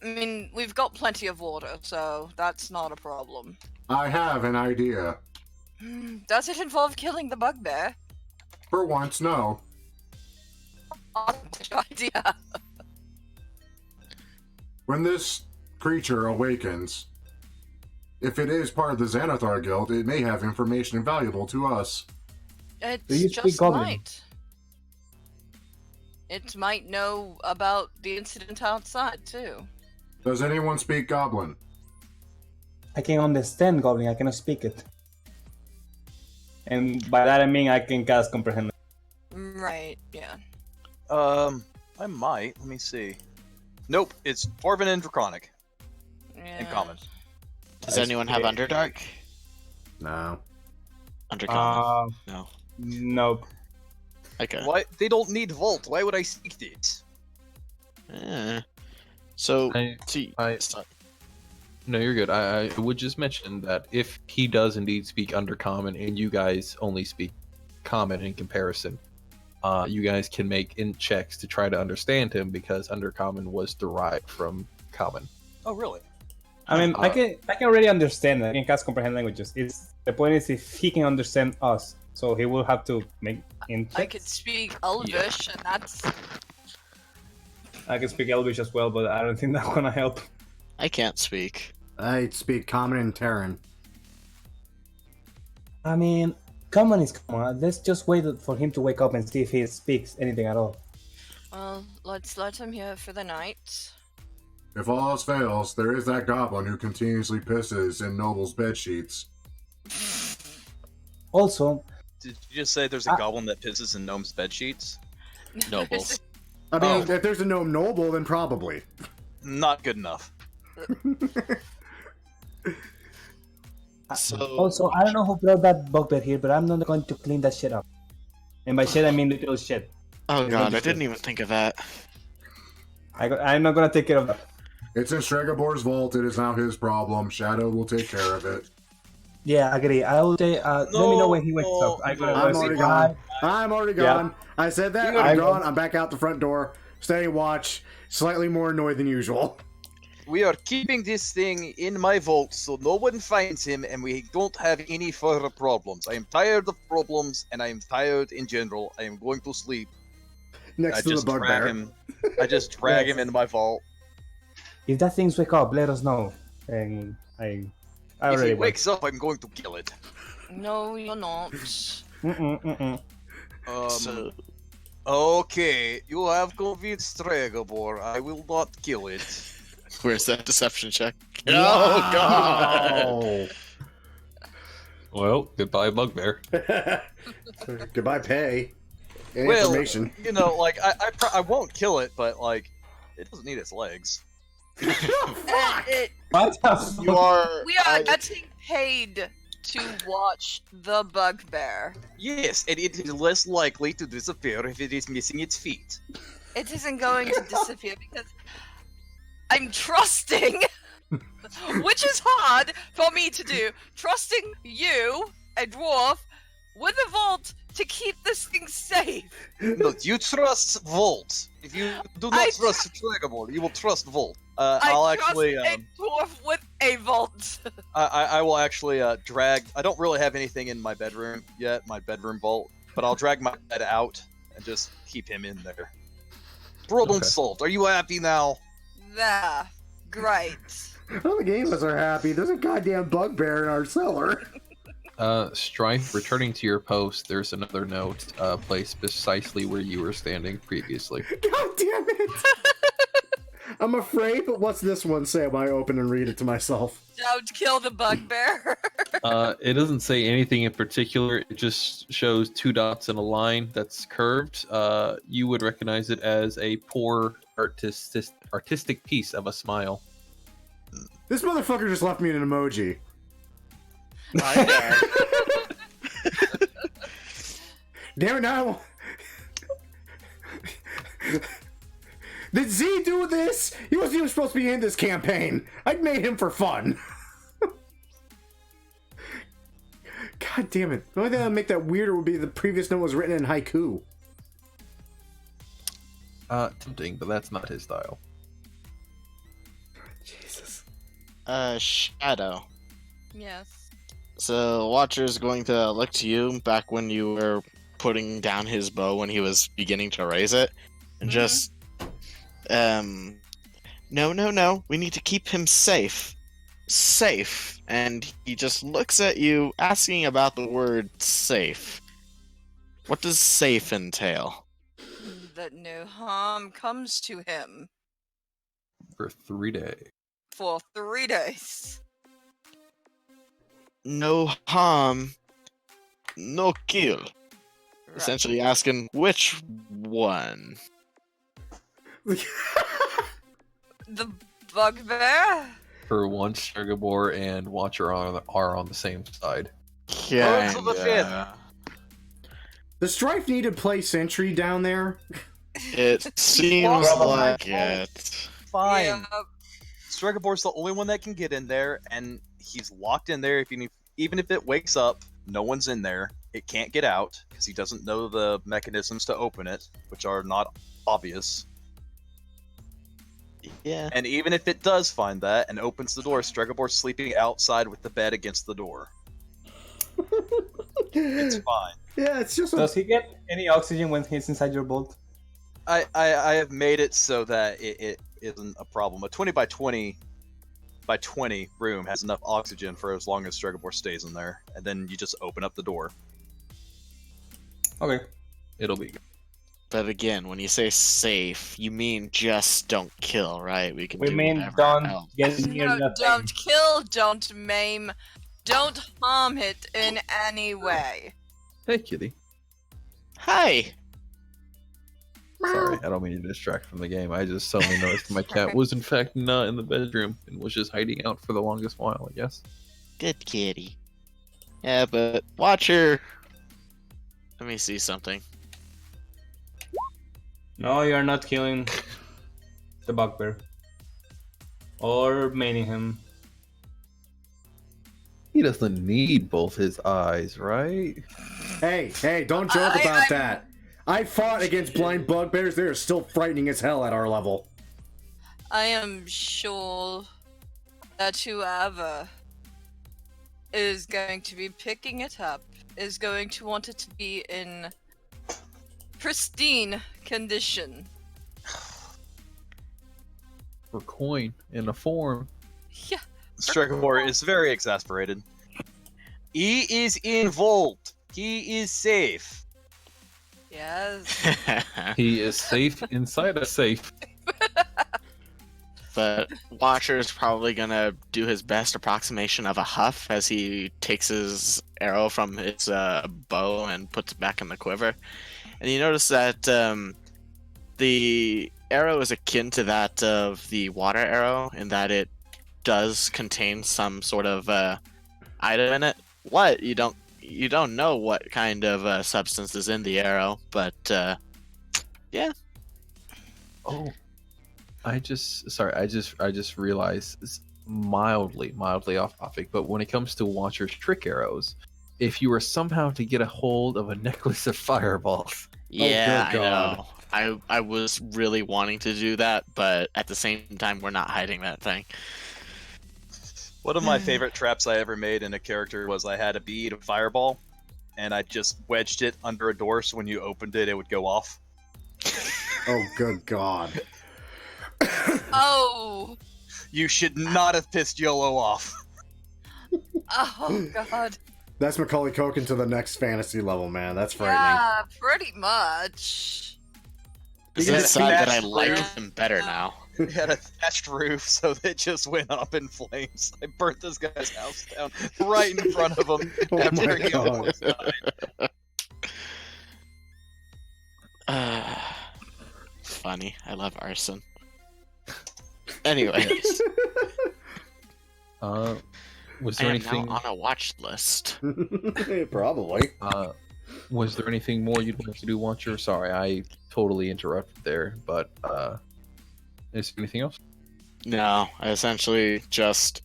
I mean, we've got plenty of water, so that's not a problem. I have an idea. Does it involve killing the bugbear? For once, no. Good idea. When this creature awakens, if it is part of the Xanathar Guild, it may have information valuable to us. Do It's you speak just Goblin? might. It might know about the incident outside too. Does anyone speak Goblin? I can understand Goblin, I cannot speak it. And by that I mean I can cast comprehend. Right, yeah. I might. Let me see. Nope, it's Dwarven and Draconic. Yeah. Common. Does anyone have Underdark? No. Undercommon? No. Nope. Okay. Why? They don't need Vault. Why would I speak this? So, I- No, you're good. I would just mention that if he does indeed speak Undercommon and you guys only speak Common in comparison, you guys can make checks to try to understand him because Undercommon was derived from Common. Oh, really? I mean, I can already understand that. I can cast comprehend languages. The point is if he can understand us, so he will have to make in I checks. could speak Elvish, and that's. I can speak Elvish as well, but I don't think that's gonna help. I can't speak. I speak Common and Terran. I mean, common is common. Let's just wait for him to wake up and see if he speaks anything at all. Well, let's let him here for the night. If all else fails, there is that goblin who continuously pisses in Noble's bed sheets. Also, Did you just say there's a goblin that pisses in gnomes' bed sheets? Nobles. I mean, if there's a gnome noble, then probably. Not good enough. So, also, I don't know who brought that bugbear here, but I'm not going to clean that shit up. And by shit, I mean literal shit. oh god, I didn't even think of that. I'm not gonna take care of that. It's in Stregabor's vault. It is now his problem. Shadow will take care of it. Yeah, agree. I will say, let me know when he wakes up. I'm already gone. I'm already gone. I said that. I'm gone. I'm back out the front door, staying watch, slightly more annoyed than usual. We are keeping this thing in my vault so no one finds him and we don't have any further problems. I am tired of problems and I am tired in general. I am going to sleep. Next I to the just drag bugbear. him. I just drag him into my vault. If that thing's wake up, let us know. And I If already he went. wakes up, I'm going to kill it. No, you're not. So, Okay, you have convinced Stregobor. I will not kill it. where's that deception check? Oh god! Oh. Well, goodbye, bugbear. Goodbye, pay. And Well, information. you know, like I won't kill it, but like it doesn't need its legs. What the fuck? You are. We are getting paid to watch the bugbear. Yes, and it is less likely to disappear if it is missing its feet. It isn't going to disappear because I'm trusting, which is hard for me to do, trusting you, a dwarf, with a vault to keep this thing safe. No, you trust Volt. If you do not I trust Stregobor, you will trust Volt. I I'll trust actually, a dwarf with a vault. I will actually drag. I don't really have anything in my bedroom yet, my bedroom vault, but I'll drag my bed out and just keep him in there. Problem Okay. solved. Are you happy now? There. Great. All the gamers are happy. There's a goddamn bugbear in our cellar. Strife, returning to your post, there's another note placed precisely where you were standing previously. God damn it! I'm afraid, but what's this one say when I open and read it to myself? Don't kill the bugbear. It doesn't say anything in particular. It just shows 2 dots in a line that's curved. You would recognize it as a poor artistic piece of a smile. This motherfucker just left me an emoji. Damn it, now! Did Z do this? He wasn't even supposed to be in this campaign. I made him for fun. God damn it. The only thing that would make that weirder would be the previous note was written in haiku. Tempting, but that's not his style. Jesus. Shadow. Yes. So, Watcher's going to look to you back when you were putting down his bow when he was beginning to raise it, and just, no, we need to keep him safe. Safe. And he just looks at you, asking about the word safe. What does safe entail? That no harm comes to him For 3 days. for 3 days. No harm, no kill. Right. Essentially asking which one. The bugbear? For once, Stregobor and Watcher are on the same side. Birds of the Kinda. Does Strife need to play sentry down there? It seems lost the like map. it. Fine. Yeah, Stregobor's the only one that can get in there, and he's locked in there. Even if it wakes up, no one's in there. It can't get out because he doesn't know the mechanisms to open it, which are not obvious. Yeah. And even if it does find that and opens the door, Stregobor's sleeping outside with the bed against the door. It's fine. Yeah, it's just Does he get any oxygen when he's inside your vault? I have made it so that it isn't a problem. A 20 by 20 room has enough oxygen for as long as Stregobor stays in there, and then you just open up the door. Okay. It'll be good. But again, when you say safe, you mean just don't kill, right? We can We do mean whatever don't else. get near no, nothing. don't kill, don't maim, don't harm it in any way. Hey, kitty. Hi! Sorry, I don't mean to distract from the game. I just suddenly noticed my cat was in fact not in the bedroom and was just hiding out for the longest while, I guess. Good kitty. Yeah, but Watcher... Let me see something. No, you're not killing the bugbear. Or maining him. He doesn't need both his eyes, right? Hey, don't joke about I'm- that. I fought against blind bugbears. They are still frightening as hell at our level. I am sure that whoever is going to be picking it up is going to want it to be in pristine condition. For coin in a form. Yeah. Stregobor is very exasperated. He is involved. He is safe. Yes. He is safe inside a safe. But Watcher is probably gonna do his best approximation of a huff as he takes his arrow from his bow and puts it back in the quiver. And you notice that the arrow is akin to that of the water arrow in that it does contain some sort of item in it. What? You don't know what kind of substance is in the arrow, but yeah. Oh, I just realized it's mildly off topic, but when it comes to Watcher's trick arrows, if you were somehow to get a hold of a necklace of fireballs. Yeah, good I God. know. I was really wanting to do that, but at the same time, we're not hiding that thing. One of my favorite traps I ever made in a character was I had a bead of fireball, and I just wedged it under a door so when you opened it, it would go off. Oh, good God. Oh. You should not have pissed YOLO off. Oh God. That's Macaulay Culkin to the next fantasy level, man. That's frightening. Yeah, pretty much. It's had a sad that I thatched like roof. him better now. We had a thatched roof, so it just went up in flames. I burnt this guy's house down right in front of him Oh after my he God. almost died. Funny. I love arson. Anyways, Was I there am anything? now on a watch list. Probably. Was there anything more you'd like to do, Watcher? Sorry, I totally interrupted there, but is there anything else? No, I essentially just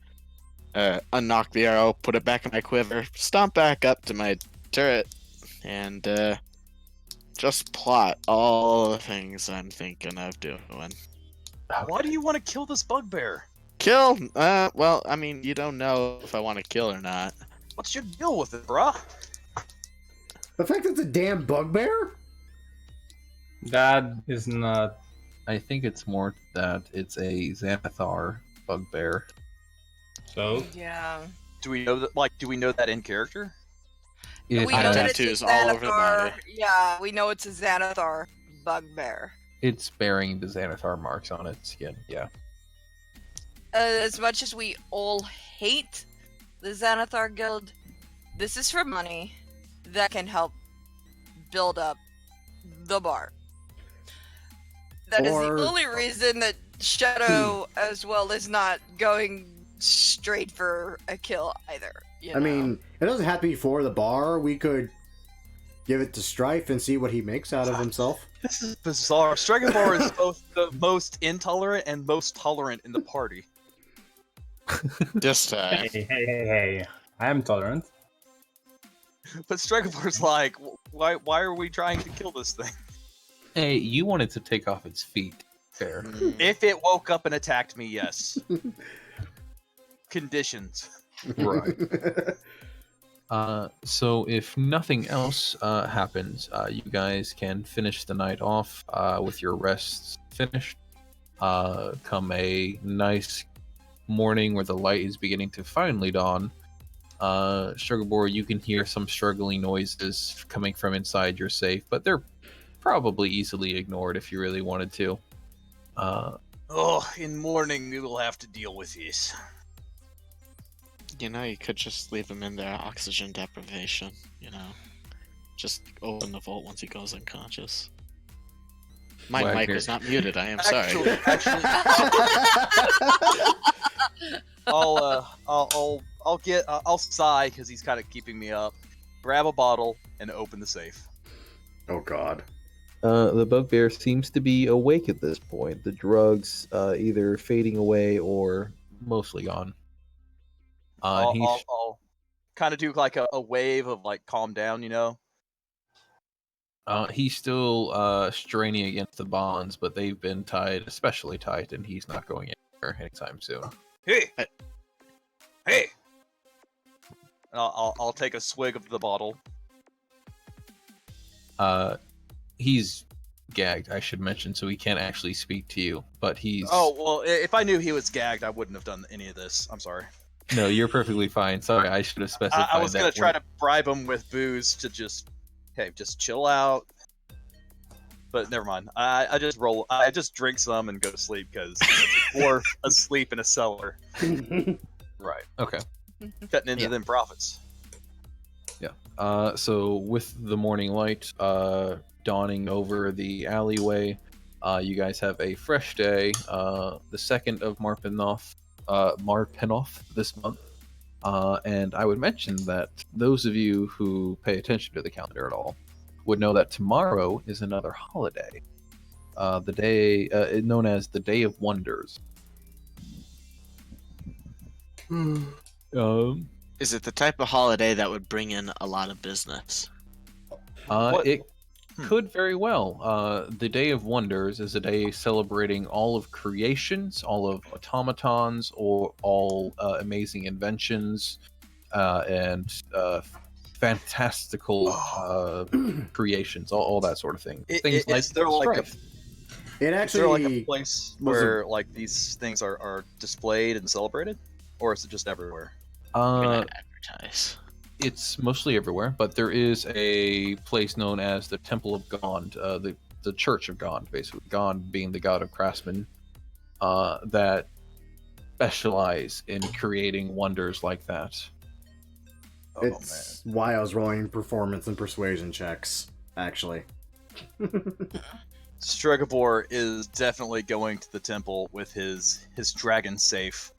unnock the arrow, put it back in my quiver, stomp back up to my turret, and just plot all the things I'm thinking of doing. Why do you want to kill this bugbear? Kill? Well, I mean, you don't know if I want to kill or not. What's your deal with it, bruh? The fact that it's a damn bugbear? That is not. I think it's more that it's a Xanathar bugbear. So Yeah. Do we know that? Like, do we know that in character? It We know has that it's a tattoos all over the Xanathar. body. Yeah, we know it's a Xanathar bugbear. It's bearing the Xanathar marks on its skin. Yeah. As much as we all hate the Xanathar Guild, this is for money that can help build up the bar. That is Or- the only reason that Shadow as well is not going straight for a kill either. You I know? mean, it doesn't have to be for the bar. We could give it to Strife and see what he makes out of himself. This is bizarre. Stregobor is both the most intolerant and most tolerant in the party. Just hey. I am tolerant. But Stregobor's like, why are we trying to kill this thing? Hey, you wanted to take off its feet. Fair. If it woke up and attacked me, yes. Conditions. Right. So if nothing else happens, you guys can finish the night off with your rests finished. Come a nice morning where the light is beginning to finally dawn. Stregobor, you can hear some struggling noises coming from inside your safe, but they're probably easily ignored if you really wanted to. In morning we will have to deal with this. You know, you could just leave him in there, oxygen deprivation, you know. Just open the vault once he goes unconscious. My mic Wagner. was not muted, I am sorry. Actually, I'll sigh because he's kind of keeping me up. Grab a bottle and open the safe. Oh God. The bugbear seems to be awake at this point. The drugs either fading away or mostly gone. I'll kind of do like a wave of like calm down, you know. He's still straining against the bonds, but they've been tied especially tight, and he's not going anywhere anytime soon. Hey, hey! I'll take a swig of the bottle. He's gagged, I should mention, so he can't actually speak to you. But he's. Oh well, if I knew he was gagged, I wouldn't have done any of this. I'm sorry. No, you're perfectly fine. Sorry, I should have specified. I was gonna try to to bribe him with booze to just chill out. But never mind. I just drink some and go to sleep because or asleep in a cellar. Right. Okay. Cutting into them profits. Yeah. So with the morning light dawning over the alleyway, you guys have a fresh day. The 2nd of Marpenoth this month. And I would mention that those of you who pay attention to the calendar at all would know that tomorrow is another holiday. The day known as the Day of Wonders. Is it the type of holiday that would bring in a lot of business? It could very well. The Day of Wonders is a day celebrating all of creations, all of automatons, or all amazing inventions, and fantastical creations, all that sort of thing. Things like is there like a, It is there actually like a place was a- where like these things are displayed and celebrated, or is it just everywhere? Advertise. It's mostly everywhere, but there is a place known as the Temple of Gond, the Church of Gond, basically. Gond being the god of craftsmen, that specialize in creating wonders like that. Oh It's why I was rolling performance and persuasion checks, actually. Stregobor is definitely going to the temple with his dragon safe.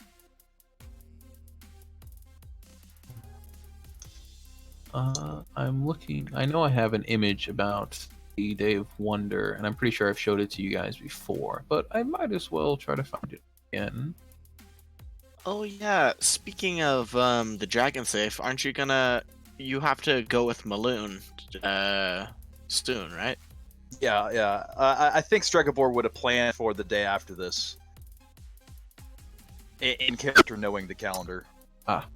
I'm looking. I know I have an image about the Day of Wonder, and I'm pretty sure I've showed it to you guys before, but I might as well try to find it again. Oh yeah, speaking of the dragon safe, aren't you gonna... You have to go with Maloon soon, right? Yeah. I think Stregobor would have planned for the day after this. In character, knowing the calendar. Right.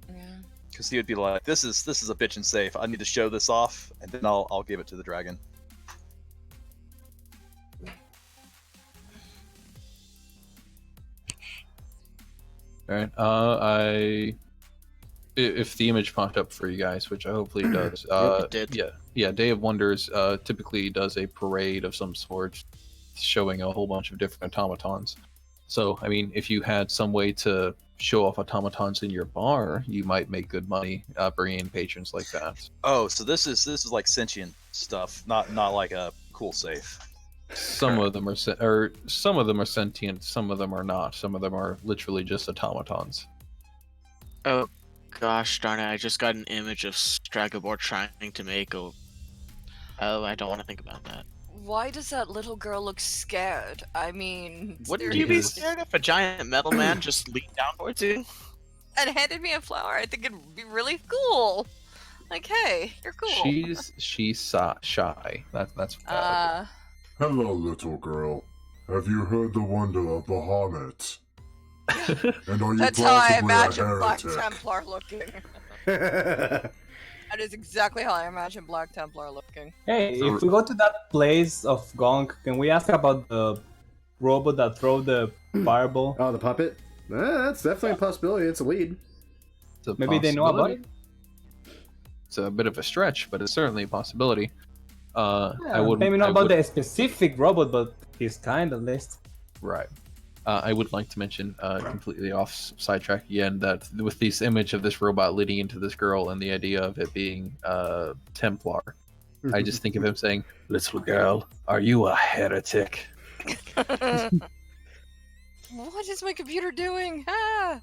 Yeah. Because he would be like, "This is a bitchin' safe. I need to show this off, and then I'll give it to the dragon." All right. If the image popped up for you guys, which I hopefully it does. It did. Yeah. Day of Wonders typically does a parade of some sort, showing a whole bunch of different automatons. So, I mean, if you had some way to show off automatons in your bar, you might make good money bringing in patrons like that. Oh, so this is like sentient stuff, not like a cool safe. Some of them are some of them are sentient, some of them are not. Some of them are literally just automatons. Oh gosh darn it, I just got an image of Stregobor trying to make a... Oh, I don't want to think about that. Why does that little girl look scared? I mean, Wouldn't you be Because- scared if a giant metal man just leaned down towards you? and handed me a flower? I think it'd be really cool. Like, hey, you're cool. She's shy. That's Hello, little girl. Have you heard the wonder of Bahamut? And are you That's how I possibly a imagine Black heretic? Templar looking. That is exactly how I imagine Black Templar looking. Hey, if we go to that place of Gong, can we ask about the robot that throw the fireball? Oh, the puppet? That's definitely a possibility. It's a lead. It's a Maybe they know about it? It's a bit of a stretch, but it's certainly a possibility. I would maybe not I about would- the specific robot, but his kind at least. Right. I would like to mention, completely off sidetrack again, that with this image of this robot leading into this girl and the idea of it being Templar, I just think of him saying, "Little girl, are you a heretic?" What is my computer doing? Ah!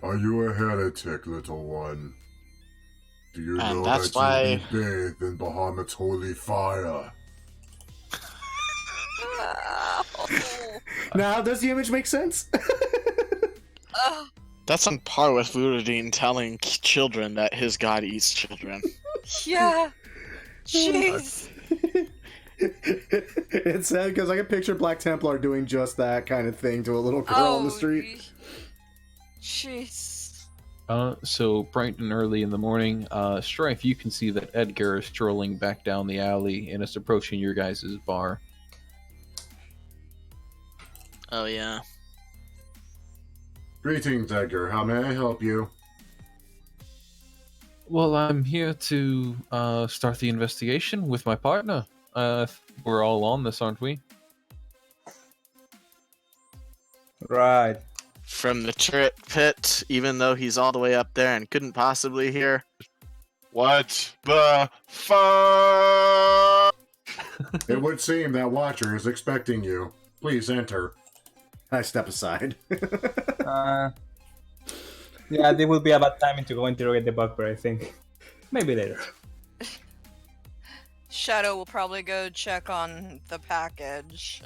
Are you a heretic, little one? Do you And know that's that why- you be bathed in Bahamut's holy fire? Now, does the image make sense? That's on par with Vuradine telling children that his god eats children. Yeah. Jeez. It's sad because I can picture Black Templar doing just that kind of thing to a little girl on the street. Jeez. So bright and early in the morning, Strife, you can see that Edgar is strolling back down the alley and is approaching your guys' bar. Oh yeah. Greetings, Edgar. How may I help you? Well, I'm here to start the investigation with my partner. We're all on this, aren't we? Right. From the turret pit, even though he's all the way up there and couldn't possibly hear. What the fuck? It would seem that Watcher is expecting you. Please enter. I step aside. Yeah, there will be a bad timing to go interrogate the bugbear, I think. Maybe later. Shadow will probably go check on the package.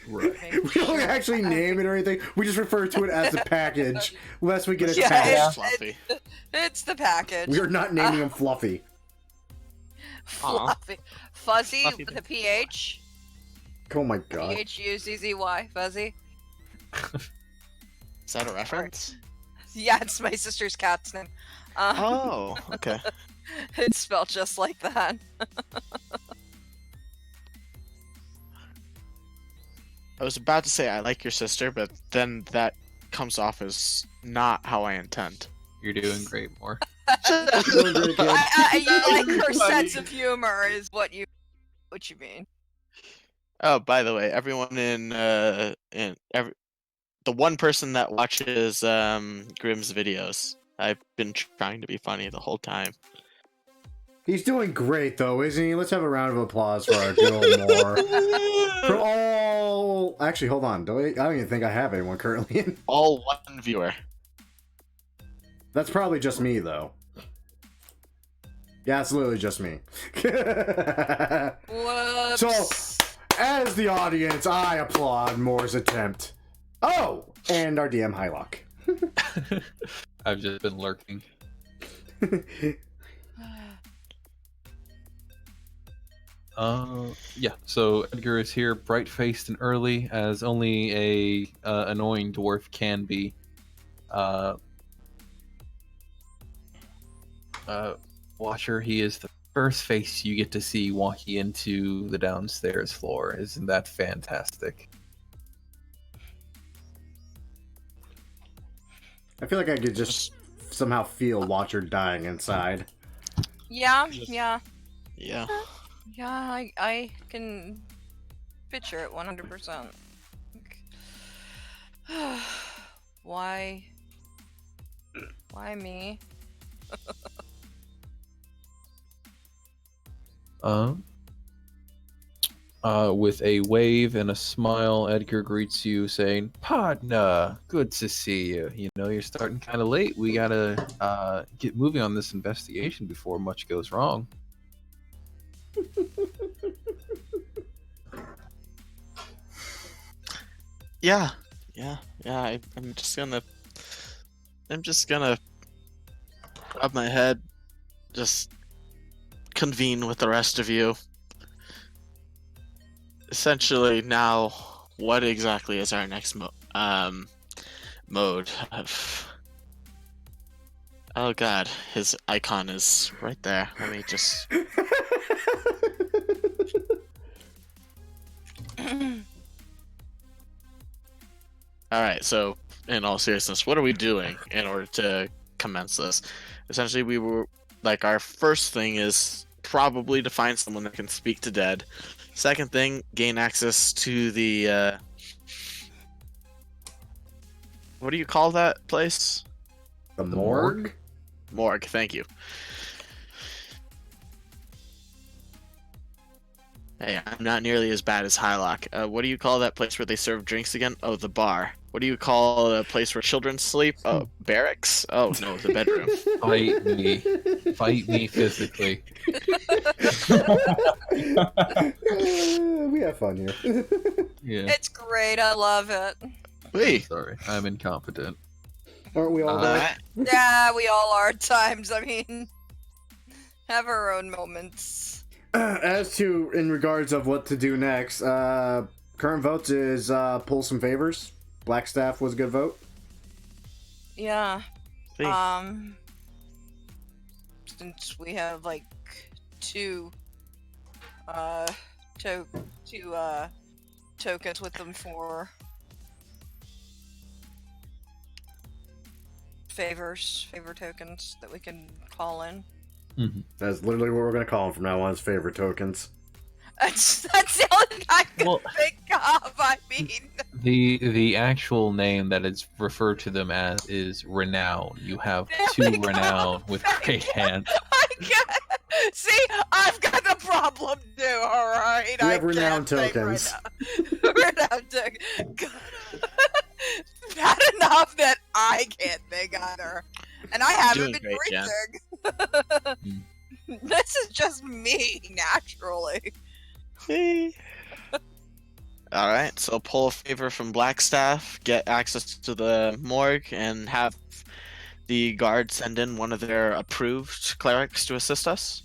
Right. Make We sure don't actually the name it or anything. We just refer to it as the package, lest we get Yeah, attached. Fluffy. It's the package. We are not naming him Fluffy. Fluffy. Fuzzy Fluffy with a PH. Oh my god. PHUZZY. Fuzzy. Is that a reference? Yeah, it's my sister's cat's name. Oh, okay. It's spelled just like that. I was about to say I like your sister, but then that comes off as not how I intend. You're doing great, Moore. Doing great, kid. You like her sense of humor is what you mean. Oh, by the way, everyone the one person that watches Grimm's videos, I've been trying to be funny the whole time. He's doing great, though, isn't he? Let's have a round of applause for our good old Moore. For all... Actually, hold on. I don't even think I have anyone currently in. All one viewer. That's probably just me, though. Yeah, it's literally just me. Whoops. So, as the audience, I applaud Moore's attempt. Oh! And our DM Hylock. I've just been lurking. Yeah, so Edgar is here, bright-faced and early, as only a annoying dwarf can be. Watcher, he is the first face you get to see walking into the downstairs floor. Isn't that fantastic? I feel like I could just somehow feel Watcher dying inside. Yeah. Yeah. Yeah, I can picture it 100%. Why me? With a wave and a smile, Edgar greets you, saying, "Partner, good to see you. You know, you're starting kind of late. We gotta get moving on this investigation before much goes wrong." Yeah. I'm just gonna grab my head, just convene with the rest of you. Essentially, now, what exactly is our next mode of... Oh god, his icon is right there. Let me just... Alright, so, in all seriousness, what are we doing in order to commence this? Essentially, we were... Like, our first thing is probably to find someone that can speak to dead. Second thing, gain access to the, what do you call that place? The morgue? Morgue, thank you. Hey, I'm not nearly as bad as Hylock. What do you call that place where they serve drinks again? Oh, the bar. What do you call a place where children sleep? Oh, barracks? Oh, no, the bedroom. Fight me. Fight me physically. We have fun here. Yeah. It's great. I love it. Wait. Sorry, I'm incompetent. Aren't we all? Uh, Yeah, we all are at times. I mean, have our own moments. As to in regards of what to do next, current votes is pull some favors. Blackstaff was a good vote. Yeah. See. Since we have like two tokens with them for favor tokens that we can call in. That's literally what we're gonna call them from now on. Is favorite tokens. That's the only thing I can think of. I mean, the actual name that is referred to them as is renown. You have There two we go. renown with great hands. I can't. See, I've got a problem too. All right, We I have renown can't think tokens. Right now. Renown tokens. God. Bad enough that I can't think either, and I haven't Doing been great, Jen. breathing. This is just me naturally. Alright, so pull a favor from Blackstaff, get access to the morgue, and have the guard send in one of their approved clerics to assist us.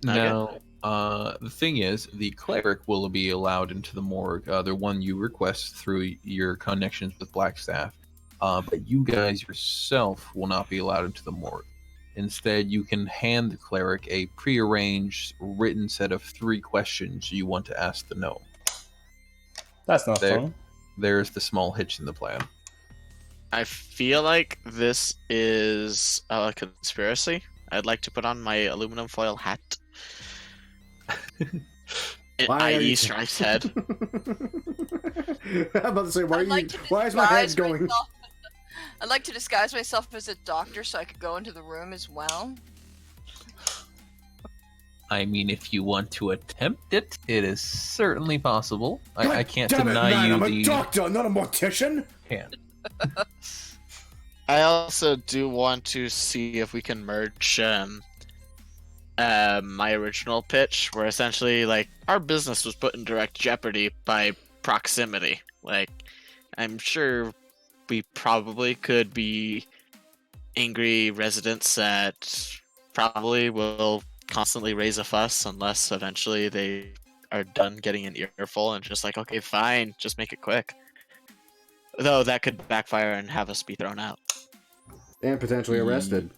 Now, the thing is, the cleric will be allowed into the morgue, the one you request through your connections with Blackstaff, but you guys yourself will not be allowed into the morgue. Instead, you can hand the cleric a prearranged written set of 3 questions you want to ask the gnome. That's not fun. There's the small hitch in the plan. I feel like this is a conspiracy. I'd like to put on my aluminum foil hat. Why are I.e. you- Strife's head. I'm about to say, I'd like to why is my head disguise going? myself- I'd like to disguise myself as a doctor so I could go into the room as well. I mean, if you want to attempt it, it is certainly possible. I can't Damn it, deny man, you I'm the a doctor, not a mortician. can. I also do want to see if we can merge my original pitch, where essentially, like, our business was put in direct jeopardy by proximity. Like, I'm sure we probably could be angry residents that probably will constantly raise a fuss unless eventually they are done getting an earful and just like, okay, fine, just make it quick. Though that could backfire and have us be thrown out. And potentially arrested.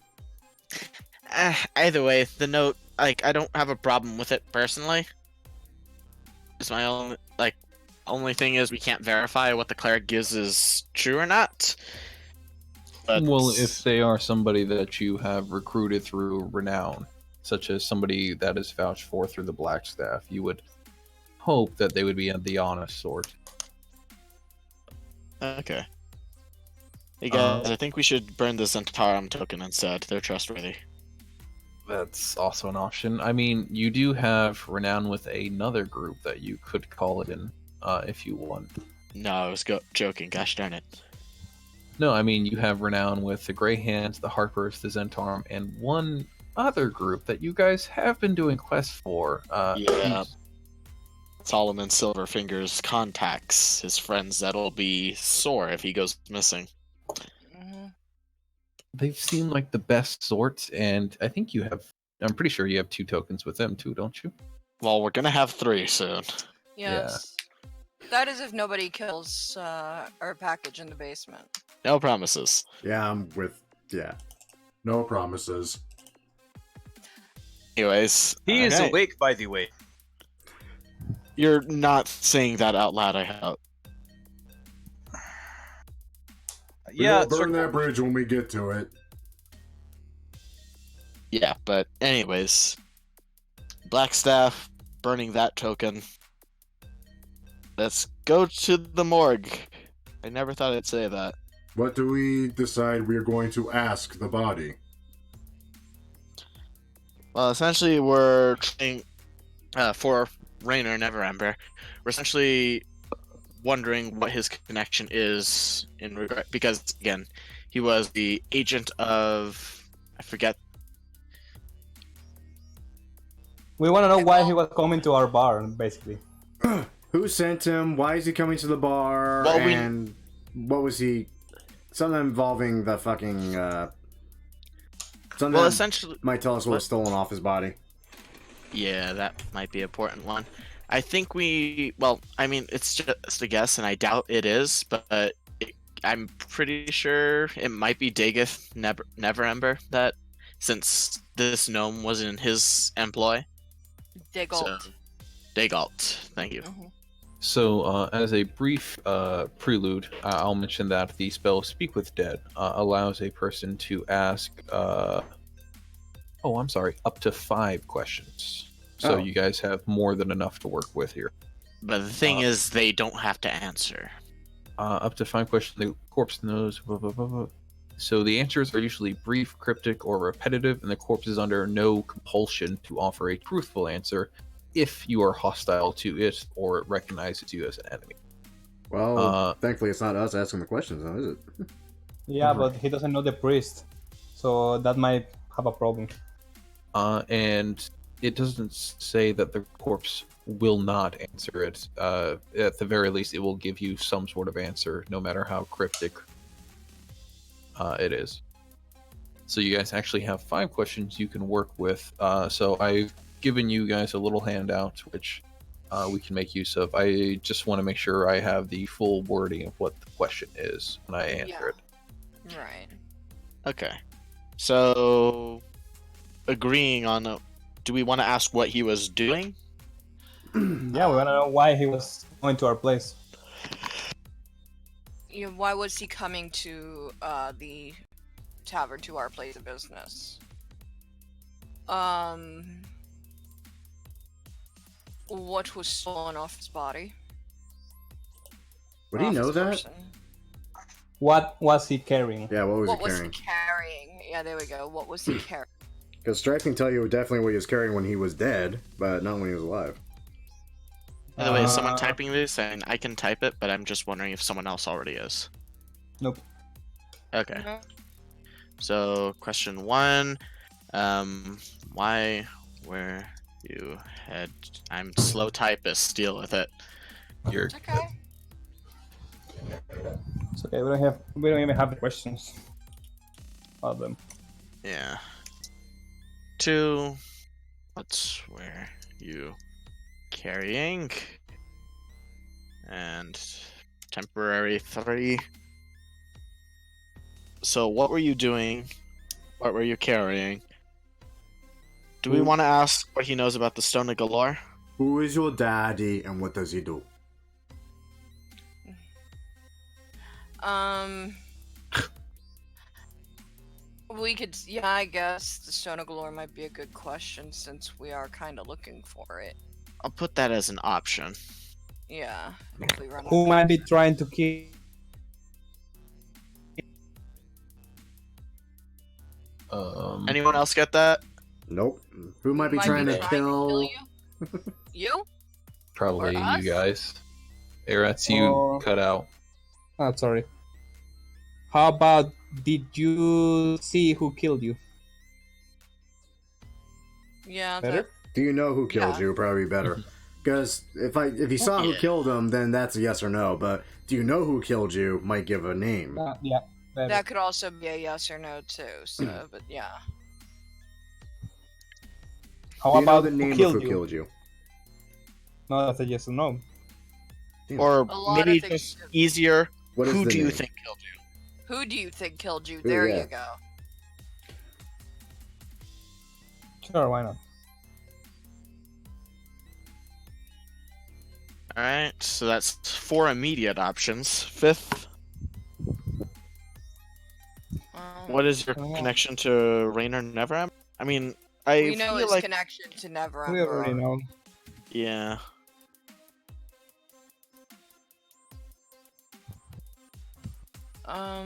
Either way, the note, like, I don't have a problem with it personally. It's my only thing is we can't verify what the cleric gives is true or not. But Well, if they are somebody that you have recruited through renown, such as somebody that is vouched for through the Blackstaff, you would hope that they would be the honest sort. Okay. Hey guys, I think we should burn the Zentarum token instead. They're trustworthy. That's also an option. I mean, you do have renown with another group that you could call it in, if you want. No, I was joking. Gosh darn it. No, I mean, you have renown with the Grey Hands, the Harpers, the Zentarum, and one other group that you guys have been doing quests for. Yeah. Solomon Silverfinger's contacts his friends that'll be sore if he goes missing. They seem like the best sorts, and I think you have. I'm pretty sure you have 2 tokens with them too, don't you? Well, we're gonna have 3 soon. Yes. That is if nobody kills our package in the basement. No promises. Yeah, I'm with. Yeah. No promises. Anyways, He is okay. awake, by the way. You're not saying that out loud, I hope. Yeah, We'll burn circle- that bridge when we get to it. Yeah, but anyways, Blackstaff burning that token. Let's go to the morgue. I never thought I'd say that. What do we decide we are going to ask the body? Well, essentially, we're trying for Rainer Neverember. We're essentially wondering what his connection is in regard, because again, he was the agent of, I forget. We want to know why he was coming to our bar, basically. Who sent him? Why is he coming to the bar? Well, and what was he? Something involving the fucking Something Well, that essentially, might tell us what was stolen off his body. yeah, that might be an important one. I think well, I mean, it's just a guess, and I doubt it is, but I'm pretty sure it might be Dagoth Neverember, that, since this gnome was in his employ. Digalt. So, Dagalt, thank you. Mhm. So, as a brief prelude, I'll mention that the spell Speak with Dead allows a person to ask, up to 5 questions. So Oh. you guys have more than enough to work with here. But the thing is, they don't have to answer. Up to 5 questions, the corpse knows. Blah, blah, blah, blah. So the answers are usually brief, cryptic, or repetitive, and the corpse is under no compulsion to offer a truthful answer if you are hostile to it or it recognizes you as an enemy. Well, thankfully it's not us asking the questions, though, is it? Yeah, but he doesn't know the priest, so that might have a problem. And it doesn't say that the corpse will not answer it. At the very least, it will give you some sort of answer, no matter how cryptic it is. So you guys actually have 5 questions you can work with. So I've given you guys a little handout, which we can make use of. I just want to make sure I have the full wording of what the question is when I answer it. Right. Okay. So, agreeing on do we want to ask what he was doing? Yeah, we want to know why he was going to our place. Why was he coming to the tavern, to our place of business? What was stolen off his body? Would he Off know his that? person? What was he carrying? Yeah, what was What he was carrying? he carrying? Yeah, there we go. What was he carrying? Because Stripe can tell you definitely what he was carrying when he was dead, but not when he was alive. By the way, is someone typing this? And I can type it, but I'm just wondering if someone else already is. Nope. Okay. No? So, question 1. Why were you head? I'm slow typist. Deal with it. You're It's okay. It's okay. We don't even have the questions of them. Yeah. 2. What were you carrying? And temporary 3. So what were you doing? What were you carrying? Do we want to ask what he knows about the Stone of Golorr? Who is your daddy and what does he do? We could, yeah, I guess the Stone of Golorr might be a good question since we are kind of looking for it. I'll put that as an option. Yeah, if we run Who might be trying to kill? Anyone else get that? Nope. Who might be Might trying be to trying to kill? you? You? probably Or us? you guys. That's you Or- cut out. Oh, sorry. How about, did you see who killed you? Yeah, Better? Do you know who killed Yeah. you? Probably better. Because if you saw who Yeah. killed him, then that's a yes or no. But do you know who killed you? Might give a name. Yeah, better. that could also be a yes or no too. So, but yeah. How Do you know about the name who of killed who you? killed you? No, that's a yes or no. Or A lot of maybe things just do. easier, What is who the do you name? think killed you? Who do you think killed you? Ooh, There yeah. you go. Sure, why not? Alright, so that's 4 immediate options. 5th, what is your Oh. connection to Rainer Neverham? I mean, I we know feel his like connection to Never. We already know. yeah. How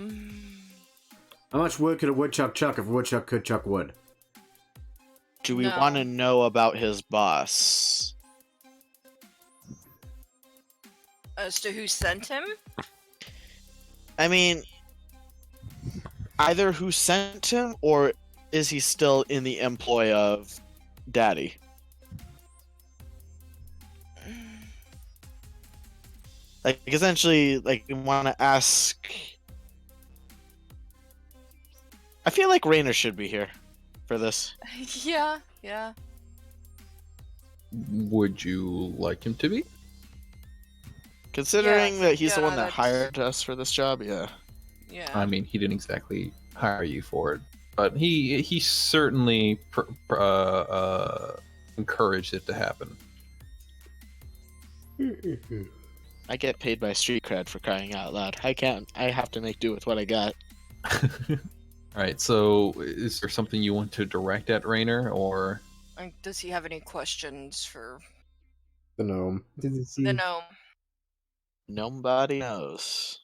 much wood could a woodchuck chuck if a woodchuck could chuck wood? Do we No. want to know about his boss? As to who sent him? I mean, either who sent him or is he still in the employ of Daddy? Like, essentially, like, we want to ask. I feel like Rainer should be here. for this? Yeah, yeah. Would you like him to be? Considering that he's the yeah, one that that's- hired us for this job, yeah. Yeah. I mean, he didn't exactly hire you for it, but he certainly encouraged it to happen. I get paid by street cred for crying out loud. I have to make do with what I got. Alright, so is there something you want to direct at Raynor, or... Like, does he have any questions for The gnome. Did you see? the gnome? Nobody knows.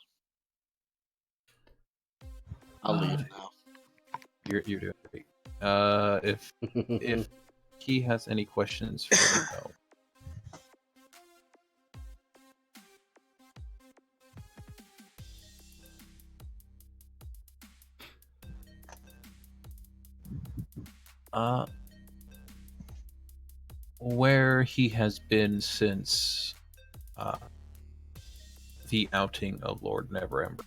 I'll leave now. You're doing great. If he has any questions for the gnome. Where he has been since the outing of Lord Neverember.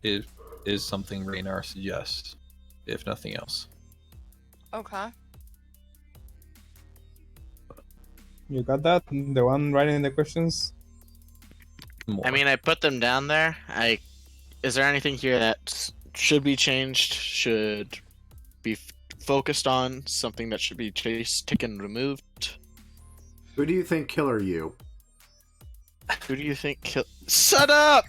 Is something Raynor suggests, if nothing else. Okay. You got that? The one writing the questions? More. I mean, I put them down there. Is there anything here that should be changed? Should be focused on? Something that should be chased, taken, removed? Who do you think killer you? Who do you think Shut up!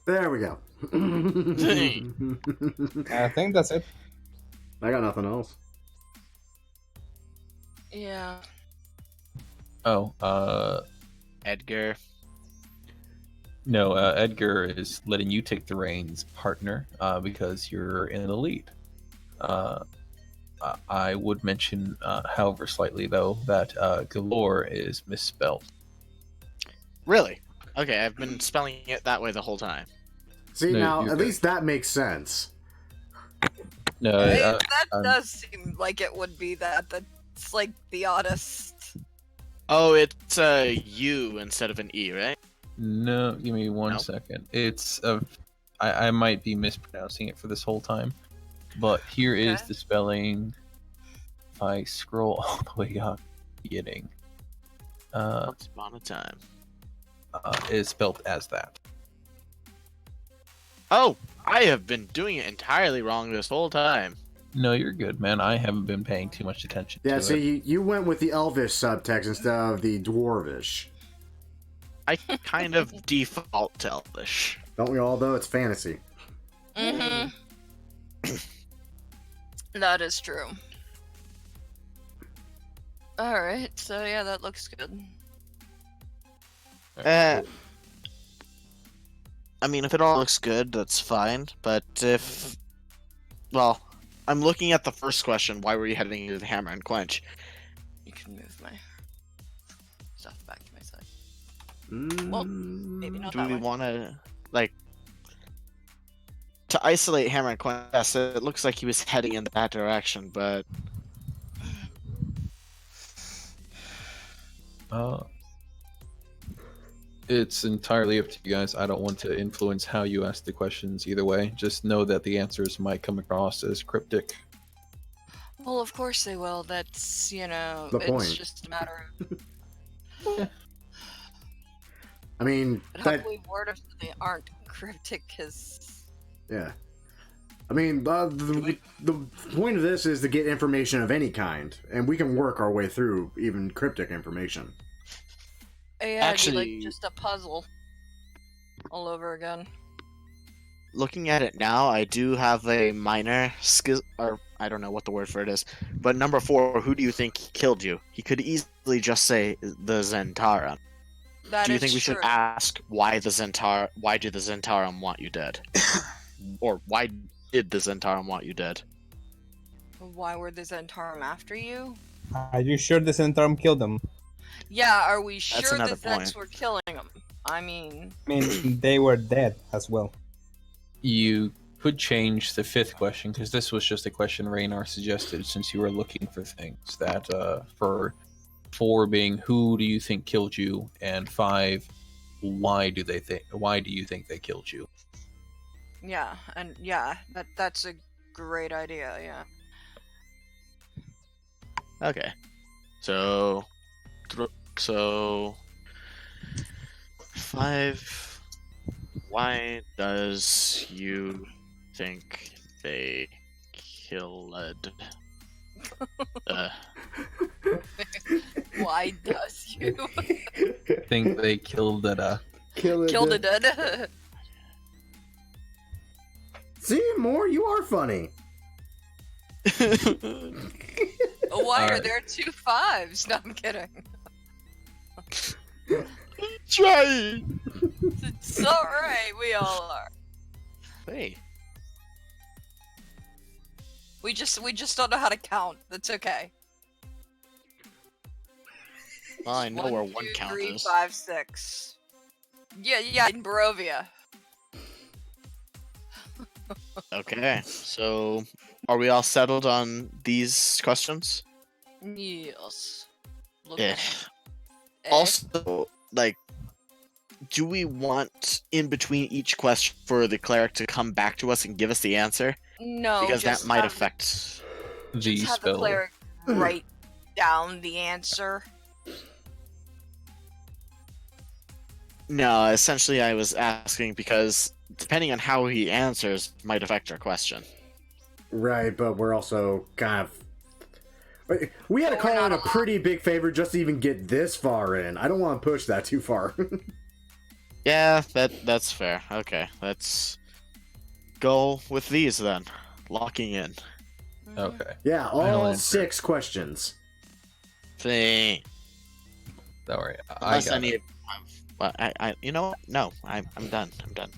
There we go. I think that's it. I got nothing else. Yeah. Oh, Edgar. no, Edgar is letting you take the reins, partner, because you're in the lead. I would mention, however, slightly though, that Golorr is misspelled. Really? Okay, I've been spelling it that way the whole time. See, No, now, you're at good. least that makes sense. No, that um, does seem like it would be that. That's like the oddest. Oh, it's a U instead of an E, right? no. Give me one No? second. It's I might be mispronouncing it for this whole time, but here is Okay. the spelling. If I scroll all the way up, beginning, Once upon a time. is spelled as that. Oh, I have been doing it entirely wrong this whole time. No, you're good, man. I haven't been paying too much attention Yeah, to it. see, you went with the Elvish subtext instead of the Dwarvish. I kind of default to Elvish. Don't we all, though? It's fantasy. Mm-hmm. That is true. Alright, so yeah, that looks good. I mean, if it all looks good, that's fine. But if, well, I'm looking at the first question. Why were you heading into the Hammer and Quench? You can move my stuff back to my side. Well, maybe not Do that we way. want to, like, to isolate Hammer and Quench? Yes, it looks like he was heading in that direction, but It's entirely up to you guys. I don't want to influence how you ask the questions either way. Just know that the answers might come across as cryptic. Well, of course they will. That's, The it's point. just a matter of. I mean, But that, hopefully, word of they aren't cryptic, because. yeah. I mean, the point of this is to get information of any kind, and we can work our way through even cryptic information. Yeah, it'd be Actually- like just a puzzle. All over again. looking at it now, I do have a minor skill, or I don't know what the word for it is. But number 4, who do you think killed you? He could easily just say the Zentara. That Do you is think we should true. ask why the Zentara? Why do the Zentarum want you dead? Or why did the Zentarum want you dead? Why were the Zentarum after you? Are you sure the Zentarum killed them? Yeah, are we That's sure the another Zents point. were killing them? I mean, they were dead as well. You could change the fifth question, because this was just a question Raynar suggested, since you were looking for things. That for 4 being who do you think killed you, and 5 why do you think they killed you? yeah, and yeah, that's a great idea. Yeah. Okay. So 5. Why does you think they killed? Why does you Think they killed it. killed a dead? See, Moore, you are funny. Why are Alright. there 2 5s? No, I'm kidding. Try. It's alright, we all are. Hey. We just don't know how to count. That's okay. Well, I know where 1, one 2, count 3, is. 5, 6. Yeah, in Barovia. Okay. So, are we all settled on these questions? Yes. Look Yeah. Eh? Also, like, do we want in between each question for the cleric to come back to us and give us the answer? No, Because that just might have, affect. The just have the spell. cleric write down the answer. No, essentially, I was asking because depending on how he answers might affect our question. Right, but we're also kind of... We had to But call we're in not a pretty big favor just to even get this far in. I don't want to push that too far. Yeah, that's fair. Okay, let's go with these then. Locking in. Mhm. Okay. Yeah, Final all answer. 6 questions. Thing. Don't worry. I Unless got any. it. Well, you know what? No, I'm done. I'm done.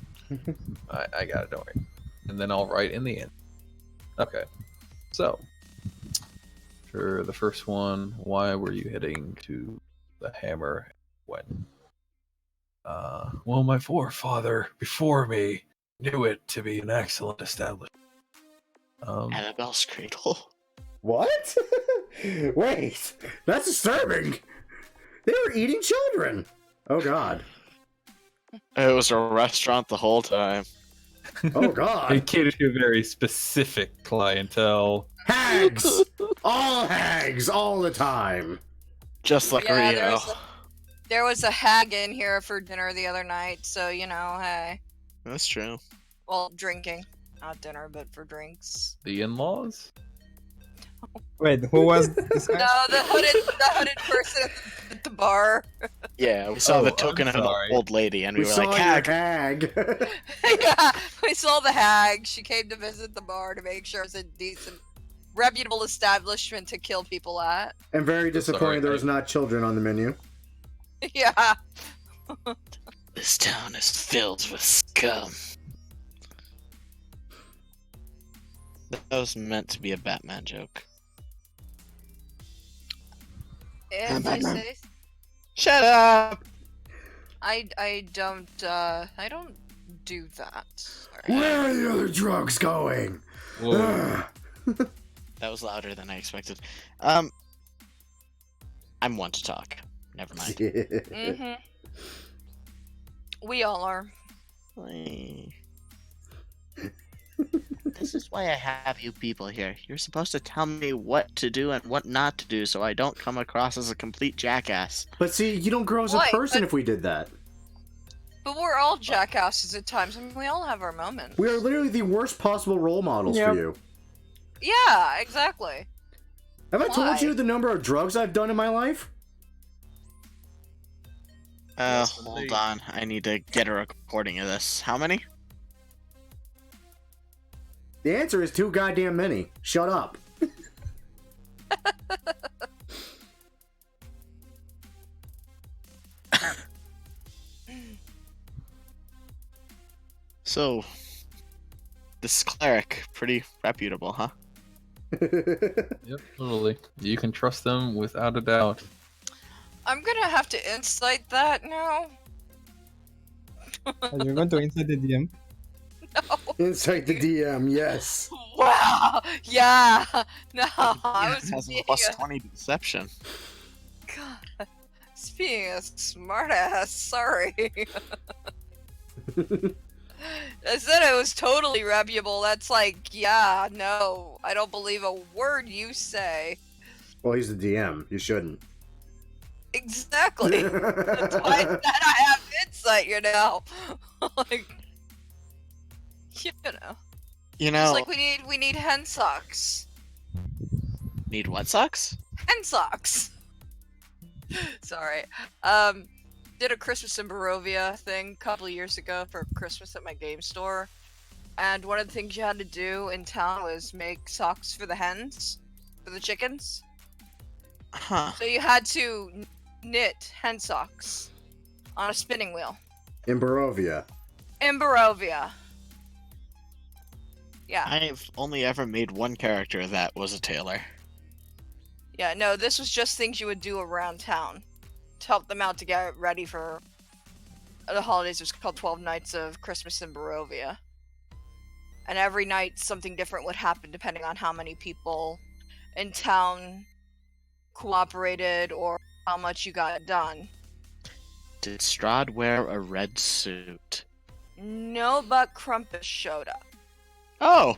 I got it. Don't worry. And then I'll write in the end. Okay. So, for the first one, why were you heading to the hammer when? Well, my forefather before me knew it to be an excellent establishment. Annabelle's Cradle. What? Wait, that's disturbing. They were eating children. Oh god. It was a restaurant the whole time. Oh It god. catered to a very specific clientele. Hags! All hags, all the time. Just like Yeah, Rio. there was a hag in here for dinner the other night, so you know, hey. That's true. Well, drinking. Not dinner, but for drinks. The in-laws? Wait, who was this guy? No, the hooded person at the bar. Yeah, we saw Oh, the token I'm of an sorry. old lady, and we, We were saw like, your "Hag." hag. Yeah, we saw the hag. She came to visit the bar to make sure it's a decent, reputable establishment to kill people at. I'm very disappointed Sorry, there was not children on the menu. Yeah. This town is filled with scum. That was meant to be a Batman joke. If I say, Shut up! I don't do that. Sorry. Where are the other drugs going? Whoa. Ugh. That was louder than I expected. I'm one to talk. Never mind. Mm-hmm. We all are. This is why I have you people here. You're supposed to tell me what to do and what not to do so I don't come across as a complete jackass. But see, you don't grow as a Why? person But- if we did that. But we're all jackasses at times. I mean, we all have our moments. We are literally the worst possible role models Yep. for you. Yeah, exactly. Have I Why? told you the number of drugs I've done in my life? Hold on. I need to get a recording of this. How many? The answer is too goddamn many. Shut up. So, this cleric, pretty reputable, huh? Yep, totally. You can trust them without a doubt. I'm gonna have to insight that now. You're going to inside the DM? No. Inside the DM, yes. Wow. Yeah. No, I was has a being plus 20 deception. God. Being a smartass. Sorry. I said it was totally reputable. That's like, yeah, no, I don't believe a word you say. Well, he's the DM. You shouldn't. Exactly. That's why I said I have insight, you know. Like, You it's know, like we need hen socks. need what socks? Hen socks. Sorry. Did a Christmas in Barovia thing a couple of years ago for Christmas at my game store, and one of the things you had to do in town was make socks for the hens, for the chickens. Huh. So you had to knit hen socks on a spinning wheel In Barovia. in Barovia. Yeah, I've only ever made one character that was a tailor. yeah. No, this was just things you would do around town to help them out to get ready for the holidays. It was called 12 Nights of Christmas in Barovia. And every night something different would happen depending on how many people in town cooperated or how much you got done. Did Strahd wear a red suit? No, but Krampus showed up. Oh!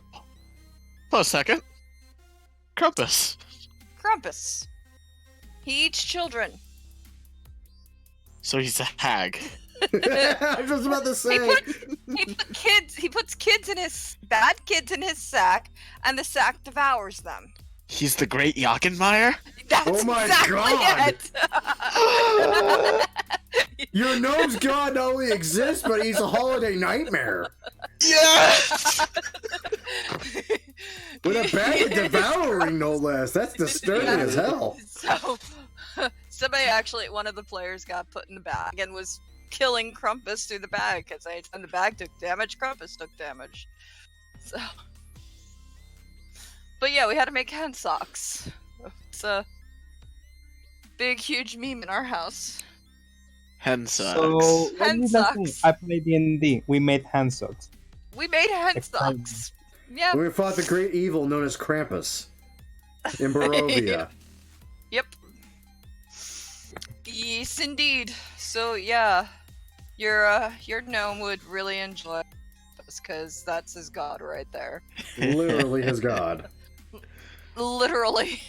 Hold a second. Krampus. Krampus. He eats children. So he's a hag. I was just about to say. He puts kids in his bad kids in his sack, and the sack devours them. He's the great Jochenmeyer? That's Oh my exactly God. it. Your gnome's god not only exists, but he's a holiday nightmare. Yes! With a bag of devouring, no less. That's disturbing as hell. So, somebody actually, one of the players got put in the bag and was killing Krampus through the bag because anytime the bag took damage, Krampus took damage. So, but yeah, we had to make hen socks. It's a big, huge meme in our house. Hen socks. So, Hen when was the last time socks. I played D&D, we made hand socks. We made hen Exciting. socks. Yep. We fought the great evil known as Krampus in Barovia. Yep. Yes, indeed. So yeah, your gnome would really enjoy this because that's his god right there. Literally his god. Literally.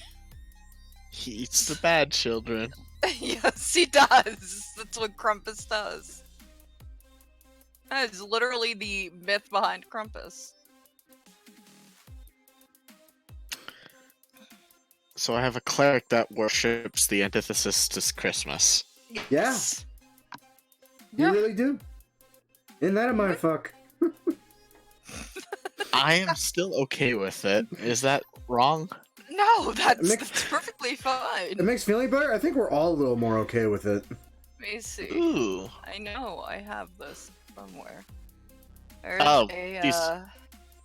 He eats the bad children. Yes, he does. That's what Krampus does. That is literally the myth behind Krampus. So I have a cleric that worships the antithesis to Christmas. Yeah. Yes. You Yeah. really do. Isn't that a mindfuck? I am still okay with it. Is that wrong? No, that's Mixed- perfectly fine. It makes feeling better. I think we're all a little more okay with it. Let me see. Ooh. I know I have this somewhere. There's Oh, a,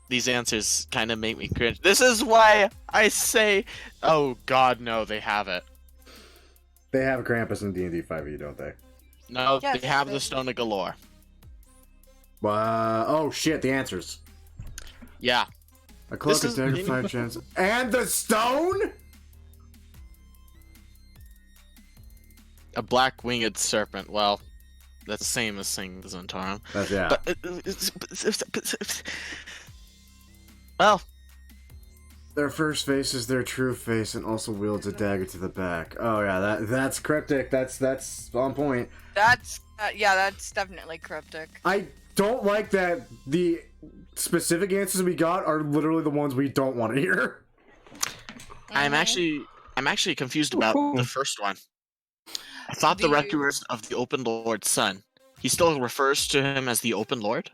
These answers kind of make me cringe. This is why I say, oh god, no, they have it. They have Krampus in D&D5E, don't they? No, Yes, they have they the do. Stone of Golorr. Oh shit, the answers. Yeah. A cloak This of dagger, is- 5 chance. And the stone? A black winged serpent. Well, that's the same as saying the Zentarum. That's, yeah. But, well, Their first face is their true face and also wields a dagger to the back. Oh yeah, that's cryptic. That's on point. that's yeah, that's definitely cryptic. I don't like that the specific answers we got are literally the ones we don't want to hear. I'm actually confused about the first one. I thought the The- Rector's of the Open Lord's son. He still refers to him as the Open Lord?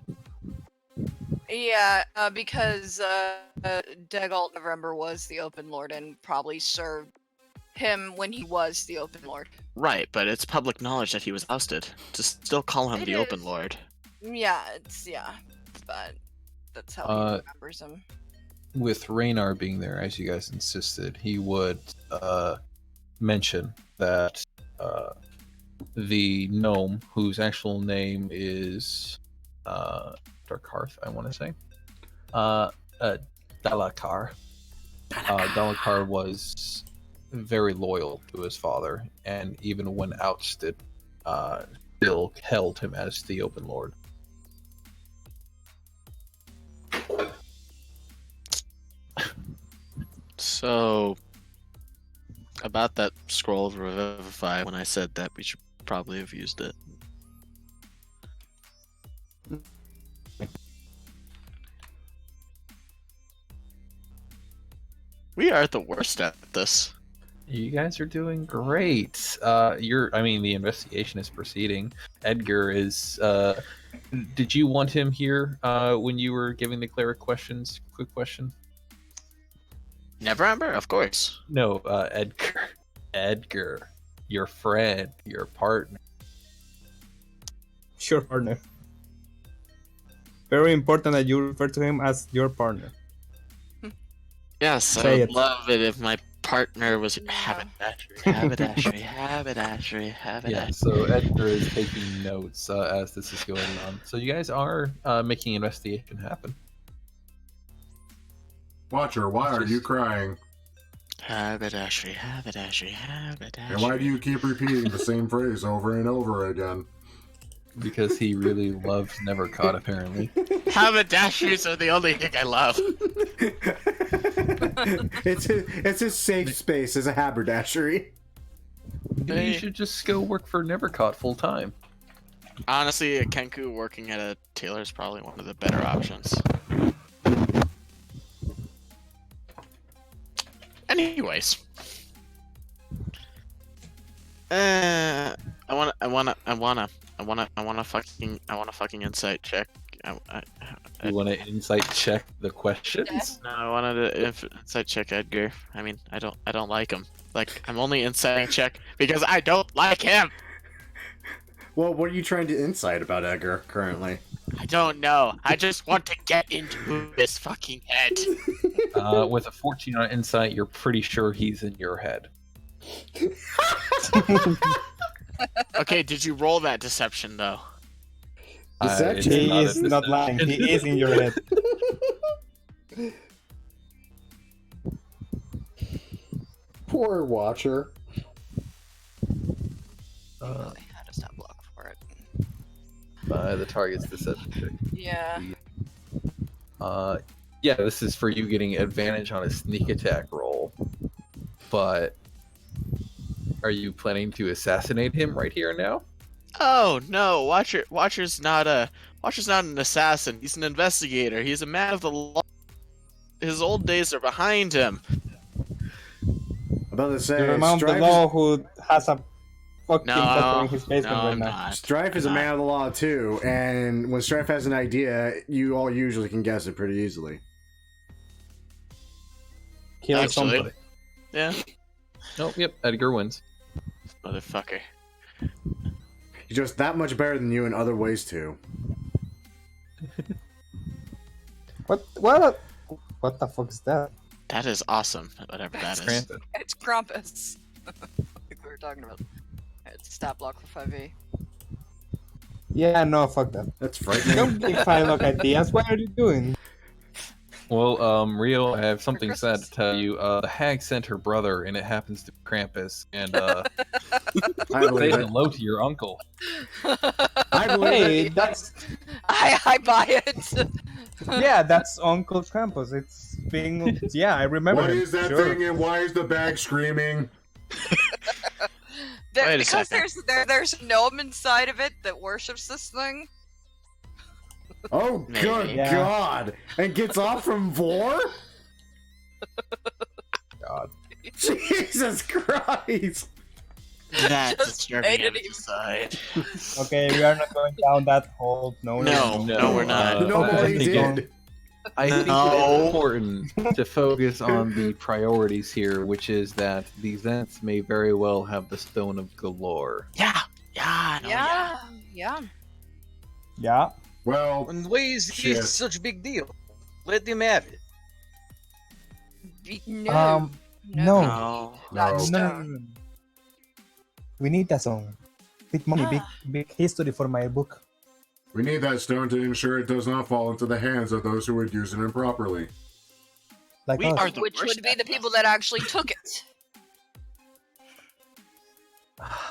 Yeah, because Dagalt November was the Open Lord and probably served him when he was the Open Lord. Right, but it's public knowledge that he was ousted. To still call him It the Open is. Lord. Yeah, but that's how he remembers him. With Raynar being there, as you guys insisted, he would mention that the gnome, whose actual name is Darkarth, I want to say. Dalakar. Dalakar was very loyal to his father, and even when ousted, still held him as the Open Lord. So, about that scroll of Revivify, when I said that, we should probably have used it. We are the worst at this. You guys are doing great. The investigation is proceeding. Edgar is. Did you want him here when you were giving the cleric questions? Quick question. Neverember? Of course. No, Edgar. Edgar, your friend, your partner. Your partner. Very important that you refer to him as your partner. Yes, Say I would it. love it if my partner was No. haberdashery. Yeah, so Edgar is taking notes as this is going on. So you guys are making an investigation happen. Watcher, why are you crying? Haberdashery. And why do you keep repeating the same phrase over and over again? Because he really loves Nevercaught, apparently. Haberdasheries are the only thing I love. It's his safe space as a haberdashery. Hey. You should just go work for Nevercaught full time. Honestly, a Kenku working at a tailor is probably one of the better options. Anyways, I wanna fucking insight check. You want to insight check the questions? No, I wanted to insight check Edgar. I mean, I don't like him. Like, I'm only insight check because I don't like him. Well, what are you trying to insight about Edgar currently? I don't know. I just want to get into his fucking head. With a 14 on insight, you're pretty sure he's in your head. Okay, did you roll that deception though? Deception? It's He not a is not lying. deception. He is in your head. Poor Watcher. Really had a stat block for it. The target's deception check. Yeah. Yeah, this is for you getting advantage on a sneak attack roll. But are you planning to assassinate him right here and now? Oh no, Watcher's not an assassin. He's an investigator. He's a man of the law. His old days are behind him. About to say, The amount of the Strife law who has a fucking No, fucker in his basement no, right I'm now. not. Strife is a I'm man not. of the law too, and when Strife has an idea, you all usually can guess it pretty easily. Kill Actually. somebody. Yeah, Nope, yep, Edgar wins. motherfucker. He's just that much better than you in other ways too. What the fuck is that? That is awesome. Whatever that is. Granted. It's Krampus. Like we were talking about. It's a stat block for 5e. Yeah, no, fuck that. That's frightening. Don't give 5 look ideas. What are you doing? Well, Rio, I have something sad Christmas. to tell you. The hag sent her brother, and it happens to be Krampus. And I say believe it. hello to your uncle. I believe Hey, it. that's I buy it. yeah, that's Uncle Krampus. It's being yeah, I remember. What him. is that Sure. thing and why is the bag screaming? Wait a Because second. there's a gnome inside of it that worships this thing. Oh, Maybe. good Yeah. God! And gets off from Vor? God. Jesus Christ! That's Just disturbing made it on the even- side. Okay, we are not going down that hole. No, No, we're not. No, I but he think did. I think No. it's important to focus on the priorities here, which is that the Zents may very well have the Stone of Golorr. Yeah. Yeah. No, yeah. Yeah. Yeah. Well, And why is Shit. this such a big deal? Let them have it. No. No. No. Not No. stone. We need that song. big money, big history for my book. We need that stone to ensure it does not fall into the hands of those who would use it improperly. Like We us. are the Which worst would be at the this. people that actually took it.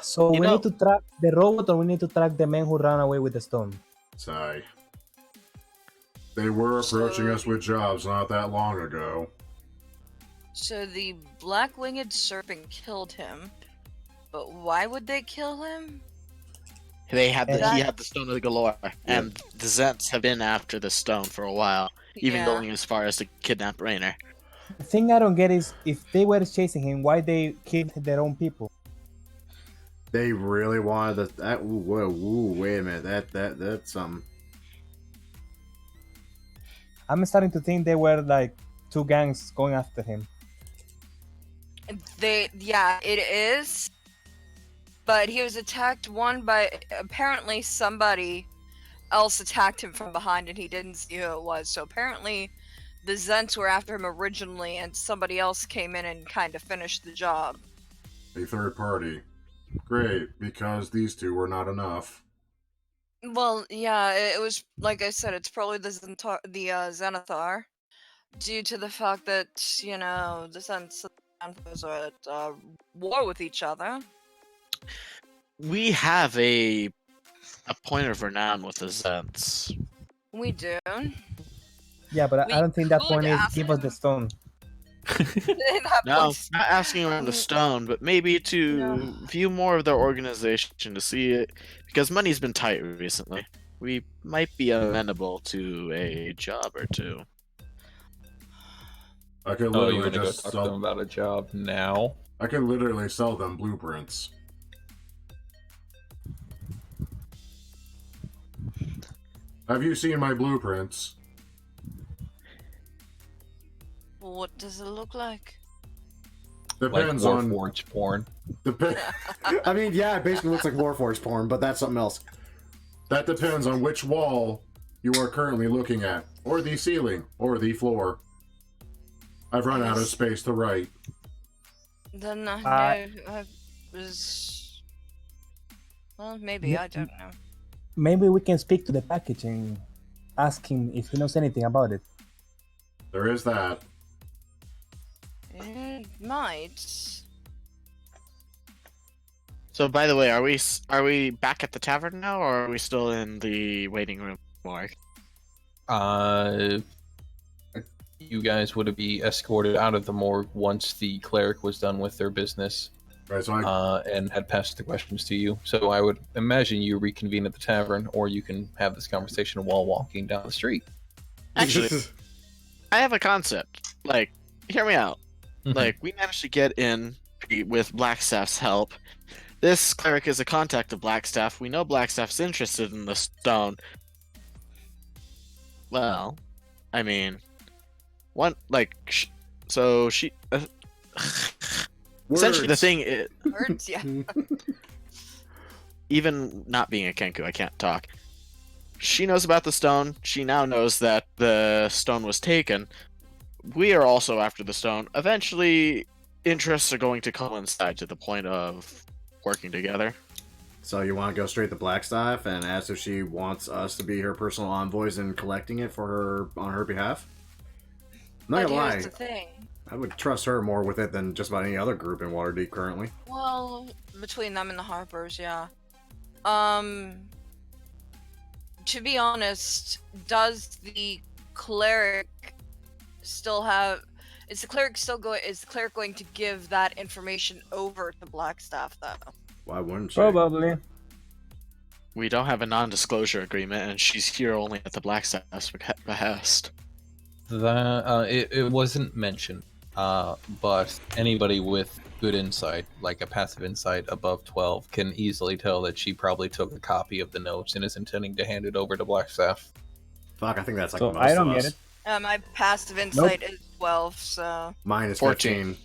So You we know- need to track the robot, or we need to track the man who ran away with the stone. Sigh. They were approaching So- us with jobs not that long ago. So the black-winged serpent killed him, but why would they kill him? He had the That- stone of the Golorr, and the Zents have been after the stone for a while, even Yeah. going as far as to kidnap Rainer. The thing I don't get is if they were chasing him, why they killed their own people? They really wanted that. Wait a minute. That's something. I'm starting to think they were like two gangs going after him. It is. But he was attacked by apparently somebody else attacked him from behind and he didn't see who it was. So apparently the Zents were after him originally and somebody else came in and kind of finished the job. A third party. Great, because these two were not enough. Well, yeah, it was like I said, it's probably the Zenithar, due to the fact that the Zents and Xanthars are at war with each other. We have a point of renown with the Zents. We do. Yeah, but We I don't think that could point is ask give us the him. stone. That No, point's- not asking around the stone, but maybe to No. view more of their organization to see it, because money's been tight recently. We might be amenable to a job or two. I could Oh, literally you're gonna go just talk to them sell. about a job now? I could literally sell them blueprints. Have you seen my blueprints? What does it look like? Depends Like on. Warforged porn. I mean, yeah, it basically looks like Warforged porn, but that's something else. That depends on which wall you are currently looking at, or the ceiling, or the floor. I've run out of space to write. Then Uh, I was. Well, maybe Yeah, I don't know. Maybe we can speak to the package and ask him if he knows anything about it. There is that. It might. So, by the way, are we back at the tavern now, or are we still in the waiting room? Morgue? You guys would be escorted out of the morgue once the cleric was done with their business Right, so I, and had passed the questions to you. So I would imagine you reconvene at the tavern, or you can have this conversation while walking down the street. Actually, I have a concept. Like, hear me out. Mhm. Like, we managed to get in with Blackstaff's help. This cleric is a contact of Blackstaff. We know Blackstaff's interested in the stone. Well, I mean, essentially the Words. thing is, Words, yeah. even not being a Kenku, I can't talk. She knows about the stone. She now knows that the stone was taken. We are also after the stone. Eventually, interests are going to coincide to the point of working together. So you want to go straight to Blackstaff and ask if she wants us to be her personal envoys and collecting it for her on her behalf? I'm not But gonna lie, here's the thing. I would trust her more with it than just about any other group in Waterdeep currently. Well, between them and the Harpers, yeah. To be honest, does the cleric still have? Is the cleric going to give that information over to Blackstaff though? Why wouldn't she? Probably. We don't have a non-disclosure agreement, and she's here only at the Blackstaff's behest. It wasn't mentioned, but anybody with good insight, like a passive insight above 12, can easily tell that she probably took a copy of the notes and is intending to hand it over to Blackstaff. Fuck, I think that's like So most I don't of get us. it. My passive insight is 12, so Mine is 14. 15.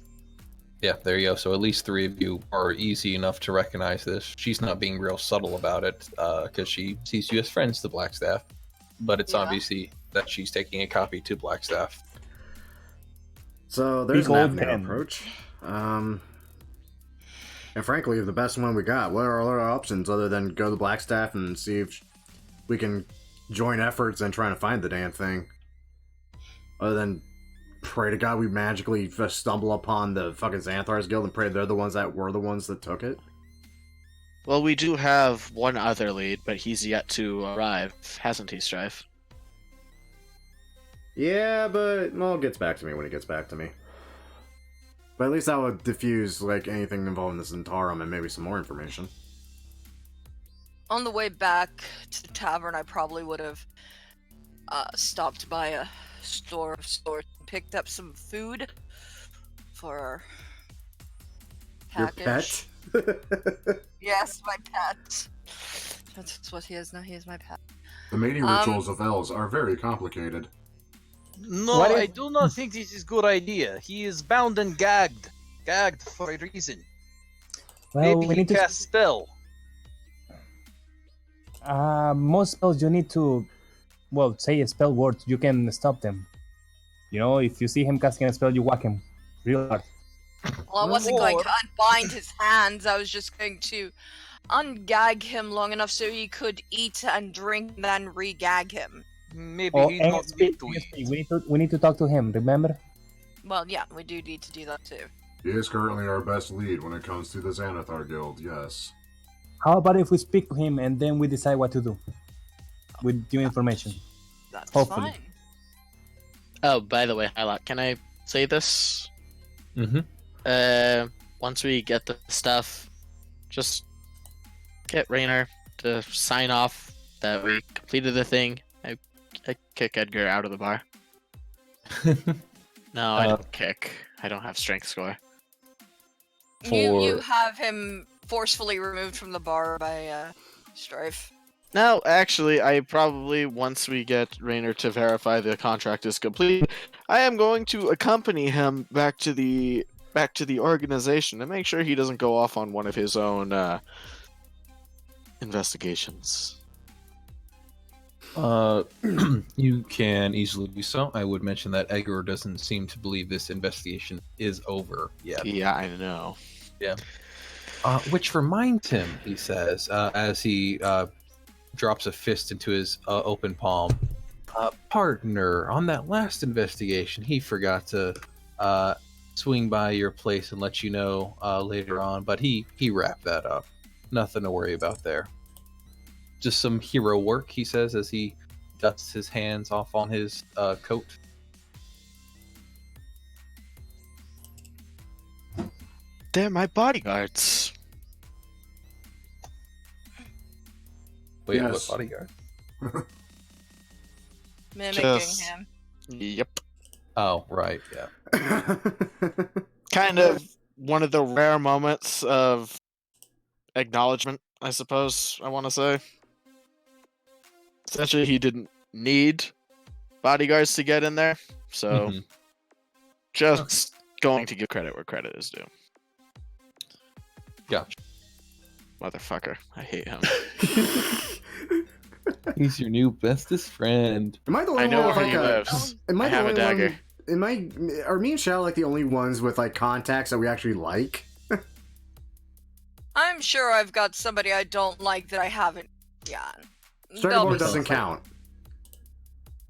Yeah, there you go. So at least three of you are easy enough to recognize this. She's not being real subtle about it, because she sees you as friends to Blackstaff, but it's Yeah. obviously that she's taking a copy to Blackstaff. So there's Big an old avenue pen. approach. And frankly, the best one we got. What are our options other than go to Blackstaff and see if we can join efforts in trying to find the damn thing? Other than pray to God we magically just stumble upon the fucking Xanthar's Guild and pray they're the ones that were the ones that took it? Well, we do have one other lead, but he's yet to arrive, hasn't he, Strife? Yeah, but Maul gets back to me when he gets back to me. But at least that would diffuse like anything involving the Zentarum and maybe some more information. On the way back to the tavern, I probably would have stopped by a store of sorts and picked up some food for our package. Your pet? Yes, my pet. That's what he is now. He is my pet. The mating rituals of elves are very complicated. No, What if- I do not think this is good idea. He is bound and gagged. Gagged for a reason. Well, Maybe we he need to. cast spell. Most spells you need to, well, say a spell word. You can stop them. You know, if you see him casting a spell, you whack him real hard. Well, I wasn't going Or- to unbind his hands. I was just going to ungag him long enough so he could eat and drink, then re-gag him. Maybe Oh, he and not speak, need to you eat. speak. We need to talk to him. Remember? Well, yeah, we do need to do that too. He is currently our best lead when it comes to the Xanathar Guild, yes. How about if we speak to him and then we decide what to do with new information? That's Hopefully. fine. Oh, by the way, Hylock, can I say this? Mm-hmm. Once we get the stuff, just get Raynor to sign off that we completed the thing. I kick Edgar out of the bar. No, I don't kick. I don't have strength score. You For- have him forcefully removed from the bar by Strife. No, actually, I probably, once we get Raynor to verify the contract is complete, I am going to accompany him back to the organization and make sure he doesn't go off on one of his own investigations. You can easily do so. I would mention that Edgar doesn't seem to believe this investigation is over yet. Yeah, I know. Which reminds him, he says, as he drops a fist into his open palm. Partner, on that last investigation, he forgot to swing by your place and let you know later on, but he wrapped that up. Nothing to worry about there. Just some hero work, he says, as he dusts his hands off on his coat. They're my bodyguards. Wait, Yes. what bodyguard? Mimicking Just- him. Yep. Oh, right, yeah. Kind of one of the rare moments of acknowledgement, I suppose I want to say. Essentially, he didn't need bodyguards to get in there, so Mhm. just going to give credit where credit is due. Gotcha. Motherfucker, I hate him. He's your new bestest friend. Am I the only I know one with where like he a? lives. Am I, I the have a only dagger. One, are me and Shao like the only ones with like contacts that we actually like? I'm sure I've got somebody I don't like that I haven't. Yeah. Striker They'll board be doesn't fine. count.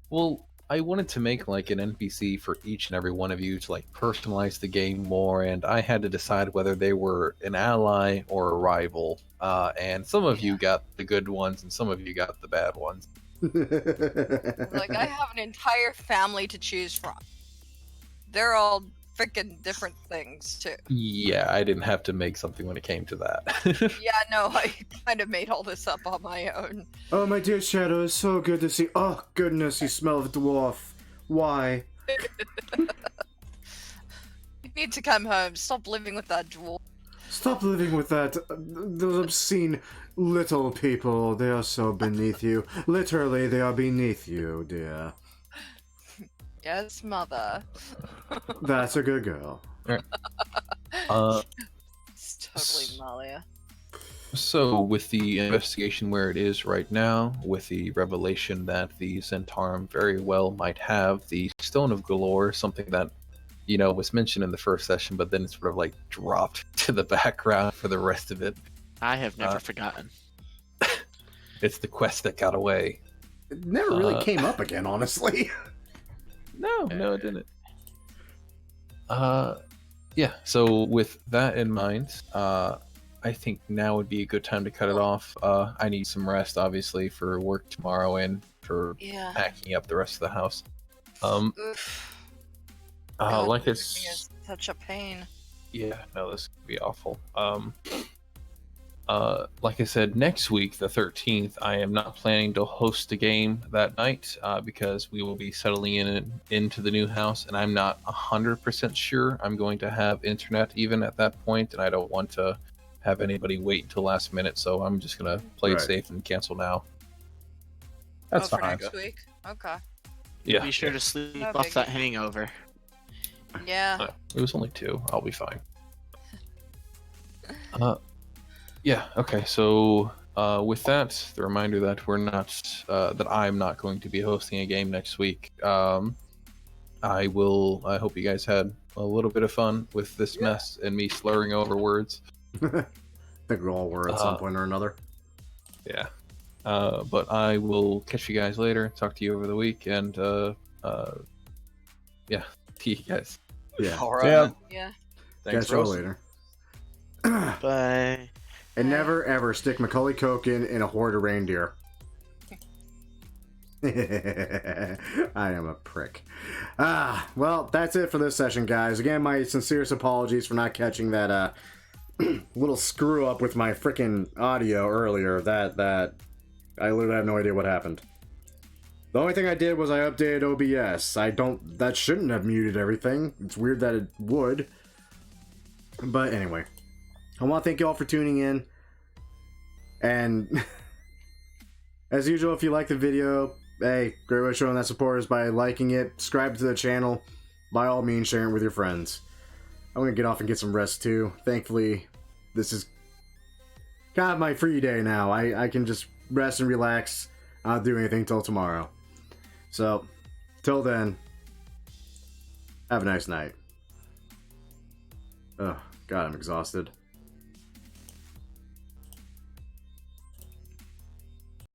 Well, I wanted to make like an NPC for each and every one of you to like personalize the game more, and I had to decide whether they were an ally or a rival. And some of you got the good ones, and some of you got the bad ones. Like, I have an entire family to choose from. They're all freaking different things, too. Yeah, I didn't have to make something when it came to that. Yeah, no, I kind of made all this up on my own. Oh, my dear Shadow, it's so good to see. Oh, goodness, you smell of dwarf. Why? You need to come home. Stop living with that dwarf. Stop living with that. Those obscene little people. They are so beneath you. Literally, they are beneath you, dear. Yes, mother. That's a good girl. uh, It's totally Malia. So, with the investigation where it is right now, with the revelation that the Zentarum very well might have the Stone of Golorr, something that was mentioned in the first session, but then it sort of like dropped to the background for the rest of it. I have never forgotten. It's the quest that got away. It never really came up again, honestly. No, it didn't. Yeah, so with that in mind, I think now would be a good time to cut it off. I need some rest, obviously, for work tomorrow and for packing up the rest of the house. Oof. God, Like everything it's... is such a pain. Yeah, no, this could be awful. Like I said, next week, the 13th, I am not planning to host a game that night because we will be settling into the new house, and I'm not 100% sure I'm going to have internet even at that point, and I don't want to have anybody wait until last minute, so I'm just going to play it safe and cancel now. That's for fine. next week. Okay. Yeah. Be sure to sleep No off biggie. that hangover. Yeah. It was only 2. I'll be fine. Yeah, okay, so with that, the reminder that we're not, that I'm not going to be hosting a game next week. I hope you guys had a little bit of fun with this mess and me slurring over words. I think we all were at some point or another. Yeah. But I will catch you guys later, talk to you over the week, and yeah, see you guys. Yeah. All right. Yeah. man. Yeah. Thanks, Catch y'all Rose. later. Bye. And never ever stick Macaulay Culkin in a horde of reindeer. I am a prick. Well, that's it for this session, guys. Again, my sincerest apologies for not catching that little screw up with my freaking audio earlier. That I literally have no idea what happened. The only thing I did was I updated OBS. That shouldn't have muted everything. It's weird that it would. But anyway, I want to thank you all for tuning in. And as usual, if you like the video, hey, great way of showing that support is by liking it, subscribe to the channel, by all means sharing it with your friends. I'm going to get off and get some rest too. Thankfully, this is kind of my free day now. I can just rest and relax, not do anything till tomorrow. So, till then, have a nice night. Oh, God, I'm exhausted.